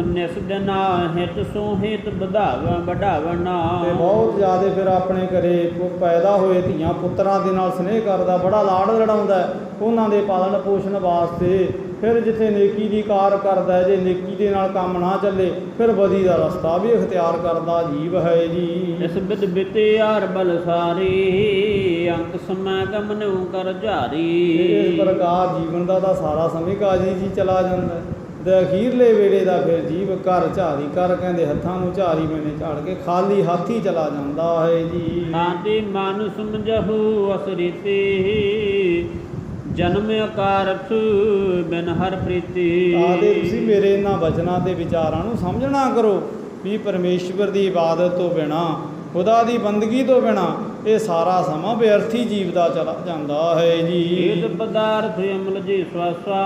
ਨਿਸ ਦਿਨਾ ਹਿਤ ਸੋ ਹਿਤ ਵਧਾਵਣਾ। ਤੇ ਬਹੁਤ ਜ਼ਿਆਦਾ ਫਿਰ ਆਪਣੇ ਘਰੇ ਪੈਦਾ ਹੋਏ ਧੀਆਂ ਪੁੱਤਰਾਂ ਦੇ ਨਾਲ ਸਨੇਹ ਕਰਦਾ, ਬੜਾ ਲਾਡ ਲੜਾਉਂਦਾ ਉਹਨਾਂ ਦੇ ਪਾਲਣ ਪੋਸ਼ਣ ਵਾਸਤੇ। ਫਿਰ ਜਿੱਥੇ ਨੇਕੀ ਦੀ ਕਾਰ ਕਰਦਾ, ਜੇ ਨੇਕੀ ਦੇ ਨਾਲ ਕੰਮ ਨਾ ਚੱਲੇ ਫਿਰ ਬਦੀ ਦਾ ਰਸਤਾ ਵੀ ਇਖਤਿਆਰ ਕਰਦਾ ਜੀਵ ਹੈ ਜੀ। ਇਸ ਬਿਦ ਬਿਤਿਆਰ ਬਲ ਸਾਰੀ, ਅੰਕ ਸਮੈ ਗਮਨੁ ਕਰ ਝਾਰੀ। ਇਸ ਪ੍ਰਕਾਰ ਜੀਵਨ ਦਾ ਤਾਂ ਸਾਰਾ ਸਮੇਂ ਕਾਜੀ ਜੀ ਚਲਾ ਜਾਂਦਾ ਤੇ ਅਖੀਰਲੇ ਵੇਲੇ ਦਾ ਫਿਰ ਜੀਵ ਕਰ ਝਾਰੀ ਕਰ ਕਹਿੰਦੇ ਹੱਥਾਂ ਨੂੰ ਝਾਰੀ ਮੈਨੇ ਝਾੜ ਕੇ ਖਾਲੀ ਹੱਥ ਹੀ ਚਲਾ ਜਾਂਦਾ ਹੈ ਜੀ। ਸ਼ਾਂਤੀ ਮਨ ਸਮਝਹੁ ਅਸਰੀਤੀ, ਜਨਮ ਅਕਾਰਥ ਬਿਨ ਹਰ ਪ੍ਰੀਤੀ। ਆਦੇ ਤੁਸੀਂ ਮੇਰੇ ਇਹਨਾਂ ਵਚਨਾਂ ਤੇ ਵਿਚਾਰਾਂ ਨੂੰ ਸਮਝਣਾ ਕਰੋ ਵੀ ਪਰਮੇਸ਼ਵਰ ਦੀ ਇਬਾਦਤ ਤੋਂ ਬਿਨਾ, ਖੁਦਾ ਦੀ ਬੰਦਗੀ ਤੋਂ ਬਿਨਾ ਇਹ ਸਾਰਾ ਸਮਾਂ ਬੇਅਰਥੀ ਜੀਵ ਦਾ ਚਲਾ ਜਾਂਦਾ ਹੈ ਜੀ। ਏਦ ਪਦਾਰਥ ਅਮਲ ਜੀ ਸਵਾਸਾ,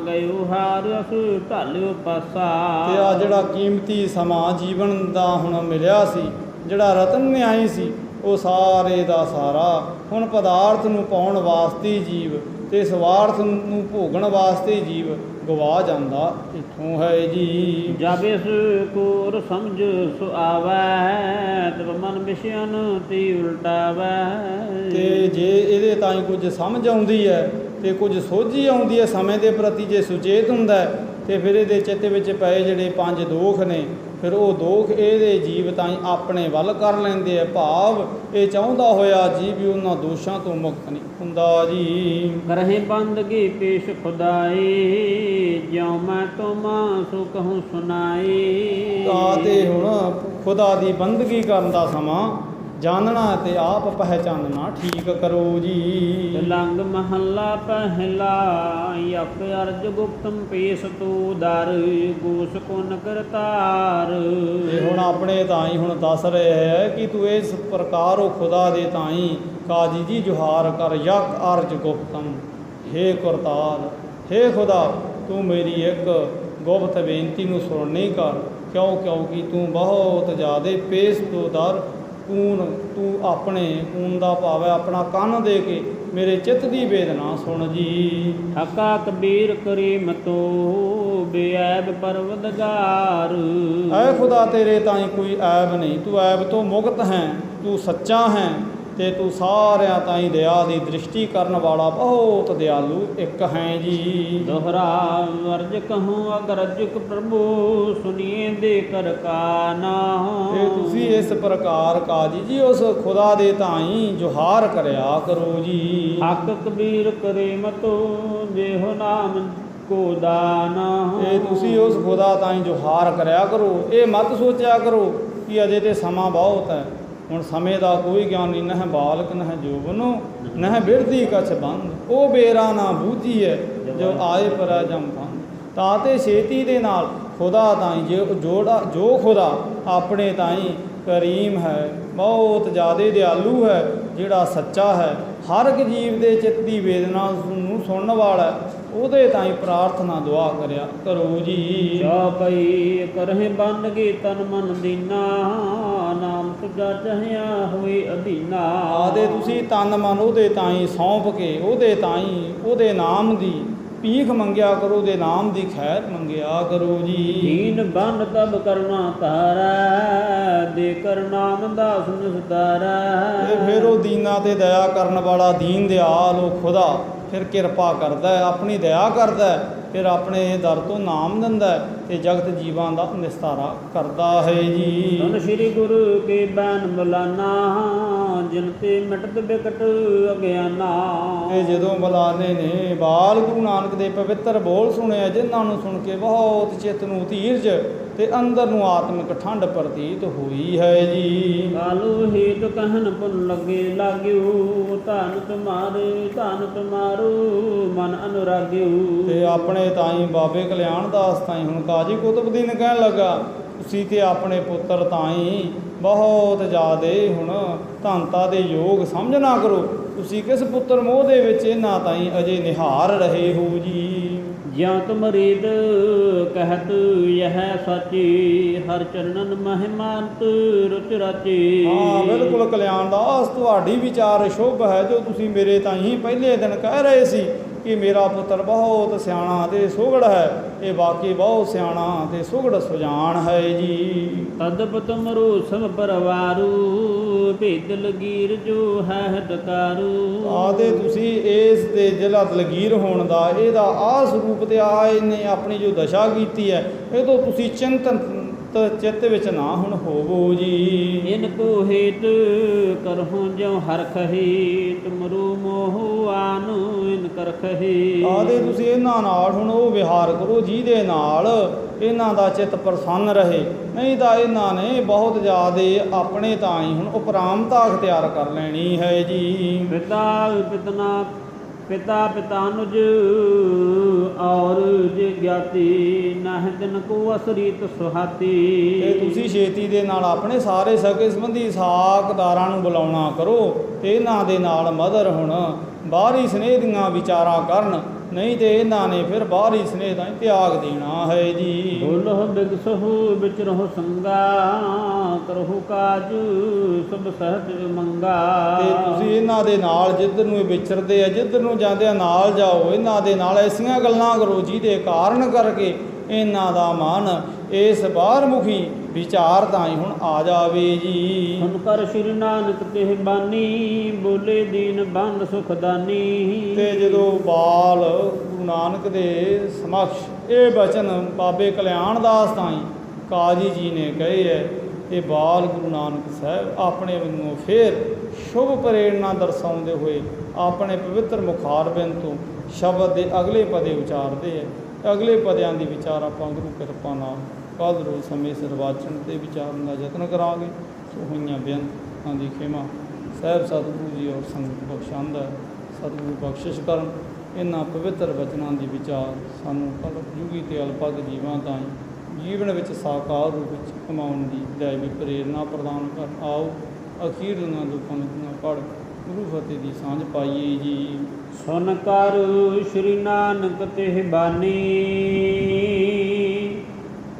ਗਇਓ ਹਾਰ ਅਸ ਢਾਲਿਓ ਪਾਸਾ। ਤੇ ਆ ਜਿਹੜਾ ਕੀਮਤੀ ਸਮਾਂ ਜੀਵਨ ਦਾ ਹੁਣ ਮਿਲਿਆ ਸੀ, ਜਿਹੜਾ ਰਤਨ ਨਿਆਈ ਸੀ, ਉਹ ਸਾਰੇ ਦਾ ਸਾਰਾ ਹੁਣ ਪਦਾਰਥ ਨੂੰ ਪਾਉਣ ਵਾਸਤੇ ਜੀਵ ਤੇ ਸਵਾਰਥ ਨੂੰ ਭੋਗਣ ਵਾਸਤੇ ਜੀਵ ਗਵਾ ਜਾਂਦਾ ਇੱਥੋਂ ਹੈ ਜੀ। ਜਬ ਇਸ ਕੋਰ ਸਮਝ ਸੁ ਆਵੈ, ਤਬ ਮਨ ਵਿਸ਼ਿਆਨ ਤੀ ਉਲਟਾਵੈ। ਤੇ ਜੇ ਇਹਦੇ ਤਾਂ ਕੁਝ ਸਮਝ ਆਉਂਦੀ ਹੈ ਤੇ ਕੁਝ ਸੋਝੀ ਆਉਂਦੀ ਹੈ ਸਮੇਂ ਦੇ ਪ੍ਰਤੀ, ਜੇ ਸੁਚੇਤ ਹੁੰਦਾ ਹੈ ਤੇ ਫਿਰ ਇਹਦੇ ਚਿੱਤ ਵਿੱਚ ਪਏ ਜਿਹੜੇ 5 ਦੋਖ ਨੇ, ਫਿਰ ਉਹ ਦੋਖ ਇਹਦੇ ਜੀਵ ਤਾਈਂ ਆਪਣੇ ਵੱਲ ਕਰ ਲੈਂਦੇ ਆ। ਭਾਵ ਇਹ ਚਾਹੁੰਦਾ ਹੋਇਆ ਜੀਵ ਵੀ ਉਹਨਾਂ ਦੋਸ਼ਾਂ ਤੋਂ ਮੁਕਤ ਨਹੀਂ ਹੁੰਦਾ ਜੀ। ਕਰਹਿ ਬੰਦਗੀ ਪੇਸ਼ ਖੁਦਾਈ, ਜਿਉ ਮੈਂ ਤੁਮਾ ਸੋ ਕਹੂੰ ਸੁਨਾਈ। ਤਾਂ ਤੇ ਹੁਣ ਖੁਦਾ ਦੀ ਬੰਦਗੀ ਕਰਨ ਦਾ ਸਮਾਂ ਜਾਣਨਾ ਤੇ ਆਪ ਪਹਿਚਾਨਣਾ ਠੀਕ ਕਰੋ ਜੀ। ਲੰਗ ਮਹੱਲਾ ਪਹਿਲਾ, ਯਪ ਅਰਜ ਗੁਪਤਮ ਪੇਸ ਤੂ ਦਰ, ਗੋਸ ਕੁਨ ਕਰਤਾਰ। ਇਹ ਹੁਣ ਆਪਣੇ ਤਾਈਂ ਹੁਣ ਦੱਸ ਰਹੇ ਹੈ ਕਿ ਤੂੰ ਇਸ ਪ੍ਰਕਾਰ ਉਹ ਖੁਦਾ ਦੇ ਤਾਈਂ ਕਾਜੀ ਜੀ ਜੁਹਾਰ ਕਰ, ਯਕ ਅਰਜ ਗੁਪਤਮ, ਹੇ ਕਰਤਾਰ, ਹੇ ਖੁਦਾ ਤੂੰ ਮੇਰੀ ਇੱਕ ਗੁਪਤ ਬੇਨਤੀ ਨੂੰ ਸੁਣਨੀ ਕਰ। ਕਿਉਂਕਿ ਤੂੰ ਬਹੁਤ ਜ਼ਿਆਦਾ ਪੇਸ ਤੋਂ ਦਰ, ਤੂੰ ਆਪਣੇ ਕੂਨ ਦਾ ਭਾਵ ਹੈ ਆਪਣਾ ਕੰਨ ਦੇ ਕੇ ਮੇਰੇ ਚਿੱਤ ਦੀ ਵੇਦਨਾ ਸੁਣ ਜੀ। ਹਕਾ ਕਬੀਰ ਕਰੀਮ ਤੋ, ਬੇਐਬ ਪਰਵਦਗਾਰ। ਐ ਖੁਦਾ ਤੇਰੇ ਤਾਈਂ ਕੋਈ ਐਬ ਨਹੀਂ, ਤੂੰ ਐਬ ਤੋਂ ਮੁਕਤ ਹੈ, ਤੂੰ ਸੱਚਾ ਹੈ ਤੇ ਤੂੰ ਸਾਰਿਆਂ ਤਾਈਂ ਦਇਆ ਦੀ ਦ੍ਰਿਸ਼ਟੀ ਕਰਨ ਵਾਲਾ ਬਹੁਤ ਦਿਆਲੂ ਇੱਕ ਹੈ ਜੀ। ਦੋਹਰਾ ਅਰਜ ਕਹੂੰ ਅਗਰਜਕ ਪ੍ਰਭੂ, ਸੁਨੀਏ ਦੇ ਕਰ ਕਾਨਾ। ਤੇ ਤੁਸੀਂ ਇਸ ਪ੍ਰਕਾਰ ਕਾਜੀ ਜੀ ਉਸ ਖੁਦਾ ਦੇ ਤਾਈਂ ਜੁਹਾਰ ਕਰਿਆ ਕਰੋ ਜੀ। ਹਕ ਕਬੀਰ ਕਰੇ ਮਤੋ, ਦੇਹੁ ਨਾਮ ਕੋ ਦਾਨਾ। ਇਹ ਤੁਸੀਂ ਉਸ ਖੁਦਾ ਤਾਈਂ ਜੁਹਾਰ ਕਰਿਆ ਕਰੋ, ਇਹ ਮਤ ਸੋਚਿਆ ਕਰੋ ਕਿ ਅਜੇ ਤੇ ਸਮਾਂ ਬਹੁਤ ਹੈ। ਹੁਣ ਸਮੇਂ ਦਾ ਕੋਈ ਗਿਆਨ ਨਹੀਂ, ਨਹਿ ਬਾਲਕ ਨਹਿ ਜੋਬਨੁ, ਨਹਿ ਬਿਰਧੀ ਕਛ ਬੰਦ। ਉਹ ਬੇਰਾ ਨਾ ਬੂਝੀ ਹੈ, ਜੋ ਆਏ ਪਰੈ ਜਮ ਬੰਦ। ਤਾਂ ਤੇ ਛੇਤੀ ਦੇ ਨਾਲ ਖੁਦਾ ਤਾਈਂ ਜੋ ਖੁਦਾ ਆਪਣੇ ਤਾਈਂ ਕਰੀਮ ਹੈ, ਬਹੁਤ ਜ਼ਿਆਦਾ ਦਿਆਲੂ ਹੈ, ਜਿਹੜਾ ਸੱਚਾ ਹੈ, ਹਰ ਇੱਕ ਜੀਵ ਦੇ ਚਿੱਤ ਦੀ ਵੇਦਨਾ ਨੂੰ ਸੁਣਨ ਵਾਲਾ, ਉਹਦੇ ਤਾਈਂ ਪ੍ਰਾਰਥਨਾ ਦੁਆ ਕਰਿਆ ਕਰੋ ਜੀ। ਚੌਪਈ ਕਰਹਿ ਬੰਦਗੀ ਤਨ ਮਨ ਦੀਨਾ, ਨਾਮ ਤੁਝਾ ਚਹਿਆ ਹੋਏ ਅਧੀਨਾ। ਆਦੇ ਤੁਸੀਂ ਤਨ ਮਨ ਉਹਦੇ ਤਾਈਂ ਸੌਂਪ ਕੇ ਉਹਦੇ ਤਾਈਂ ਉਹਦੇ ਨਾਮ ਦੀ ਭੀਖ ਮੰਗਿਆ ਕਰੋ, ਉਹਦੇ ਨਾਮ ਦੀ ਖੈਰ ਮੰਗਿਆ ਕਰੋ ਜੀ। ਦੀਨ ਬੰਦ ਤਬ ਕਰਨਾ ਤਾਰਾ, ਦੇ ਕਰ ਨਾਮ ਦਾਸ ਨਿਸਤਾਰਾ। ਇਹ ਫਿਰ ਉਹ ਦੀਨਾਂ ਤੇ ਦਇਆ ਕਰਨ ਵਾਲਾ ਦੀਨ ਦਿਆਲ ਉਹ ਖੁਦਾ ਫਿਰ ਕਿਰਪਾ ਕਰਦਾ, ਆਪਣੀ ਦਇਆ ਕਰਦਾ, ਫਿਰ ਆਪਣੇ ਦਰ ਤੋਂ ਨਾਮ ਦਿੰਦਾ ਤੇ ਜਗਤ ਜੀਵਾਂ ਦਾ ਨਿਸਤਾਰਾ ਕਰਦਾ ਹੈ ਜੀ। ਧੰਨ ਸ੍ਰੀ ਗੁਰੂ ਕੇ ਬੈਨ ਬੁਲਾਨਾ, ਜਿਨ ਤੇ ਮਿਟਤ ਬਿਕਟ ਅਗਿਆਨਾ। ਤੇ ਜਦੋਂ ਬੁਲਾਨੇ ਨੇ ਬਾਲ ਗੁਰੂ ਨਾਨਕ ਦੇ ਪਵਿੱਤਰ ਬੋਲ ਸੁਣਿਆ, ਜਿਨ੍ਹਾਂ ਨੂੰ ਸੁਣ ਕੇ ਬਹੁਤ ਚਿੱਤ ਨੂੰ ਧੀਰਜ ਤੇ ਅੰਦਰ ਨੂੰ ਆਤਮਿਕ ਠੰਡ ਪ੍ਰਤੀਤ ਹੋਈ ਹੈ ਜੀ। ਕਾਲੂ ਹੇਤ ਕਹਿਨ ਪੁਨ ਲੱਗੇ ਲਾਗਿਓ ਧਨ ਤੁਮਾਰੋ ਮਨ ਅਨੁਰਾਗਿਓ। ਤੇ ਆਪਣੇ ਤਾਈ ਬਾਬੇ ਕਲਿਆਣ ਦਾਸ ਤਾਈ ਹੁਣ ਕਾਜੀ ਕੁਤਬਦੀਨ ਕਹਿਣ ਲੱਗਾ, ਤੁਸੀਂ ਤੇ ਆਪਣੇ ਪੁੱਤਰ ਤਾਈ ਬਹੁਤ ਜ਼ਿਆਦੇ ਹੁਣ ਧਨਤਾ ਦੇ ਯੋਗ ਸਮਝ ਨਾ ਕਰੋ। ਤੁਸੀਂ ਕਿਸ ਪੁੱਤਰ ਮੋਹ ਦੇ ਵਿੱਚ ਇਹਨਾਂ ਤਾਈ ਅਜੇ ਨਿਹਾਰ ਰਹੇ ਹੋ ਜੀ। ਜਿਉ ਤੁਮ ਰੀਤ ਕਹਿਤ ਯਹ ਸਾਚੀ ਹਰ ਚਰਨਨ ਮਹਿਮਾਨਤ ਰੁਚ ਰਾਚੀ। ਹਾਂ ਬਿਲਕੁਲ ਕਲਿਆਣ ਦਾਸ, ਤੁਹਾਡੀ ਵਿਚਾਰ ਸ਼ੁਭ ਹੈ ਜੋ ਤੁਸੀਂ ਮੇਰੇ ਤਾਈਂ ਪਹਿਲੇ ਦਿਨ ਕਹਿ ਰਹੇ ਸੀ ਕਿ ਮੇਰਾ ਪੁੱਤਰ ਬਹੁਤ ਸਿਆਣਾ ਤੇ ਸੁਘੜ ਹੈ। ਇਹ ਵਾਕਈ ਬਹੁਤ ਸਿਆਣਾ ਤੇ ਸੁਘੜ ਸੁਜਾਨ ਹੈ ਜੀ। ਤਦਪ ਤੁਮਰੋ ਸਭ ਪਰਵਾਰੂ ਭੇਦ ਲਗੀਰ ਜੋ ਹੈ ਡਕਾਰੂ। ਆਦੇ ਤੁਸੀਂ ਇਸ ਦੇ ਜ਼ਿਲ੍ਹਾ ਦਲਗੀਰ ਹੋਣ ਦਾ ਇਹਦਾ ਆਹ ਸਰੂਪ ਤੇ ਆ ਇਹਨੇ ਆਪਣੀ ਜੋ ਦਸ਼ਾ ਕੀਤੀ ਹੈ, ਇਹ ਤੋਂ ਤੁਸੀਂ ਚਿੰਤਨ ਚਿੱਤ ਵਿੱਚ ਨਾ ਹੁਣ ਹੋਵੋ ਜੀ। ਇਨ ਕੋ ਹੇਤ ਕਰਹੁ ਜਿਉ ਹਰਖਹੀ ਤੁਮਰੂ ਮੋਹ ਆਨੁ ਇਨ ਕਰਖਹੀ। ਆਦੇ ਤੁਸੀਂ ਇਹਨਾਂ ਨਾਲ ਹੁਣ ਉਹ ਵਿਹਾਰ ਕਰੋ ਜਿਹਦੇ ਨਾਲ ਇਹਨਾਂ ਦਾ ਚਿੱਤ ਪ੍ਰਸੰਨ ਰਹੇ, ਨਹੀਂ ਤਾਂ ਇਹਨਾਂ ਨੇ ਬਹੁਤ ਜ਼ਿਆਦੇ ਆਪਣੇ ਤਾਂ ਹੀ ਹੁਣ ਉਪਰਾਮਤਾ ਅਖਤਿਆਰ ਕਰ ਲੈਣੀ ਹੈ ਜੀ। ਪਿਤਾ ਪਿਤਾਨੁਜ ਔਰ ਜੇ ਗਿਆਤੀ ਨਾਹ ਦਿਨ ਕੋ ਅਸਰੀਤ ਸੁਹਾਤੀ। ਤੇ ਤੁਸੀਂ ਛੇਤੀ ਦੇ ਨਾਲ ਆਪਣੇ ਸਾਰੇ ਸਕੇ ਸੰਬੰਧੀ ਸਾਕਦਾਰਾਂ ਨੂੰ ਬੁਲਾਉਣਾ ਕਰੋ ਤੇ ਇਹਨਾਂ ਦੇ ਨਾਲ ਮਦਰ ਹੁਣ ਬਾਹਰੀ ਸਨੇਹ ਦੀਆਂ ਵਿਚਾਰਾਂ ਕਰਨ, ਨਹੀਂ ਤੇ ਇਹਨਾਂ ਨੇ ਫਿਰ ਬਾਹਰੀ ਸਨੇਹ ਦਾ ਤਿਆਗ ਦੇਣਾ ਹੈ ਜੀ। ਬੋਲਹੁ ਬਿਗਸਹੁ ਵਿਚਰਹੁ ਸੰਗਾ ਕਰਹੁ ਕਾਜ ਸਭ ਸਹਿਜ ਮੰਗਾ। ਤੇ ਤੁਸੀਂ ਇਹਨਾਂ ਦੇ ਨਾਲ ਜਿੱਧਰ ਨੂੰ ਇਹ ਵਿਚਰਦੇ ਆ, ਜਿੱਧਰ ਨੂੰ ਜਾਂਦੇ ਆ ਨਾਲ ਜਾਓ, ਇਹਨਾਂ ਦੇ ਨਾਲ ਐਸੀਆਂ ਗੱਲਾਂ ਕਰੋ ਜਿਹਦੇ ਕਾਰਨ ਕਰਕੇ ਇਹਨਾਂ ਦਾ ਮਨ ਇਸ ਬਾਹਰਮੁਖੀ ਵਿਚਾਰ ਤਾਂ ਹੀ ਹੁਣ ਆ ਜਾਵੇ ਜੀ। ਹੁਣ ਕਰ ਸ਼੍ਰੀ ਨਾਨਕ ਤੇ ਬਾਨੀ ਬੋਲੇ ਦੀਨ ਬੰਦ ਸੁਖਦਾਨੀ। ਤੇ ਜਦੋਂ ਬਾਲ ਗੁਰੂ ਨਾਨਕ ਦੇ ਸਮਕਸ਼ ਇਹ ਬਚਨ ਬਾਬੇ ਕਲਿਆਣ ਦਾਸ ਤਾਈ ਕਾਜੀ ਜੀ ਨੇ ਕਹੇ ਹੈ, ਇਹ ਬਾਲ ਗੁਰੂ ਨਾਨਕ ਸਾਹਿਬ ਆਪਣੇ ਵੱਲੋਂ ਫਿਰ ਸ਼ੁਭ ਪ੍ਰੇਰਣਾ ਦਰਸਾਉਂਦੇ ਹੋਏ ਆਪਣੇ ਪਵਿੱਤਰ ਮੁਖਾਰਬਿੰਦ ਤੋਂ ਸ਼ਬਦ ਦੇ ਅਗਲੇ ਪਦੇ ਉਚਾਰਦੇ ਹੈ। ਅਗਲੇ ਪਦਿਆਂ ਦੀ ਵਿਚਾਰ ਆਪਾਂ ਗੁਰੂ ਕਿਰਪਾ ਨਾਲ ਕੱਲ੍ਹ ਰੋਜ਼ ਸਮੇਂ ਸਿਰ ਵਾਚਣ ਤੇ ਵਿਚਾਰਨ ਦਾ ਯਤਨ ਕਰਾਂਗੇ। ਸੋ ਹੋਈਆਂ ਬੇਨਤੀਆਂ ਦੀ ਖਿਮਾ ਸਾਹਿਬ ਸਤਿਗੁਰੂ ਜੀ ਔਰ ਸੰਗਤ ਬਖਸ਼ਾਂਦਾ ਸਤਿਗੁਰੂ ਬਖਸ਼ਿਸ਼ ਕਰਨ। ਇਹਨਾਂ ਪਵਿੱਤਰ ਵਚਨਾਂ ਦੀ ਵਿਚਾਰ ਸਾਨੂੰ ਕਲਪ ਯੁਗੀ ਤੇ ਅਲਪਗ ਜੀਵਾਂ ਤਾਈਂ ਜੀਵਨ ਵਿੱਚ ਸਾਕਾਰ ਰੂਪ ਵਿੱਚ ਕਮਾਉਣ ਦੀ ਦੈਵੀ ਪ੍ਰੇਰਨਾ ਪ੍ਰਦਾਨ ਕਰਨ। ਆਓ ਅਖੀਰ ਦੀਆਂ ਦੋ ਪੰਕਤੀਆਂ ਪੜ੍ਹ ਗੁਰੂ ਫਤਿਹ ਦੀ ਸਾਂਝ ਪਾਈਏ ਜੀ। ਸੁਨ ਕਰ ਸ਼੍ਰੀ ਨਾਨਕ ਤੇ ਬਾਨੀ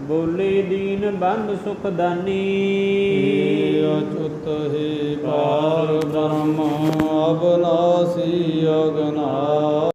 ਬੋਲੇ ਦੀਨ ਬੰਦ ਸੁਖਦਾਨੀ। ਅਚੁਤ ਹੈ ਪਾਰ ਬ੍ਰਹਮ ਅਬਨਾਸੀ ਅਗਨਾ।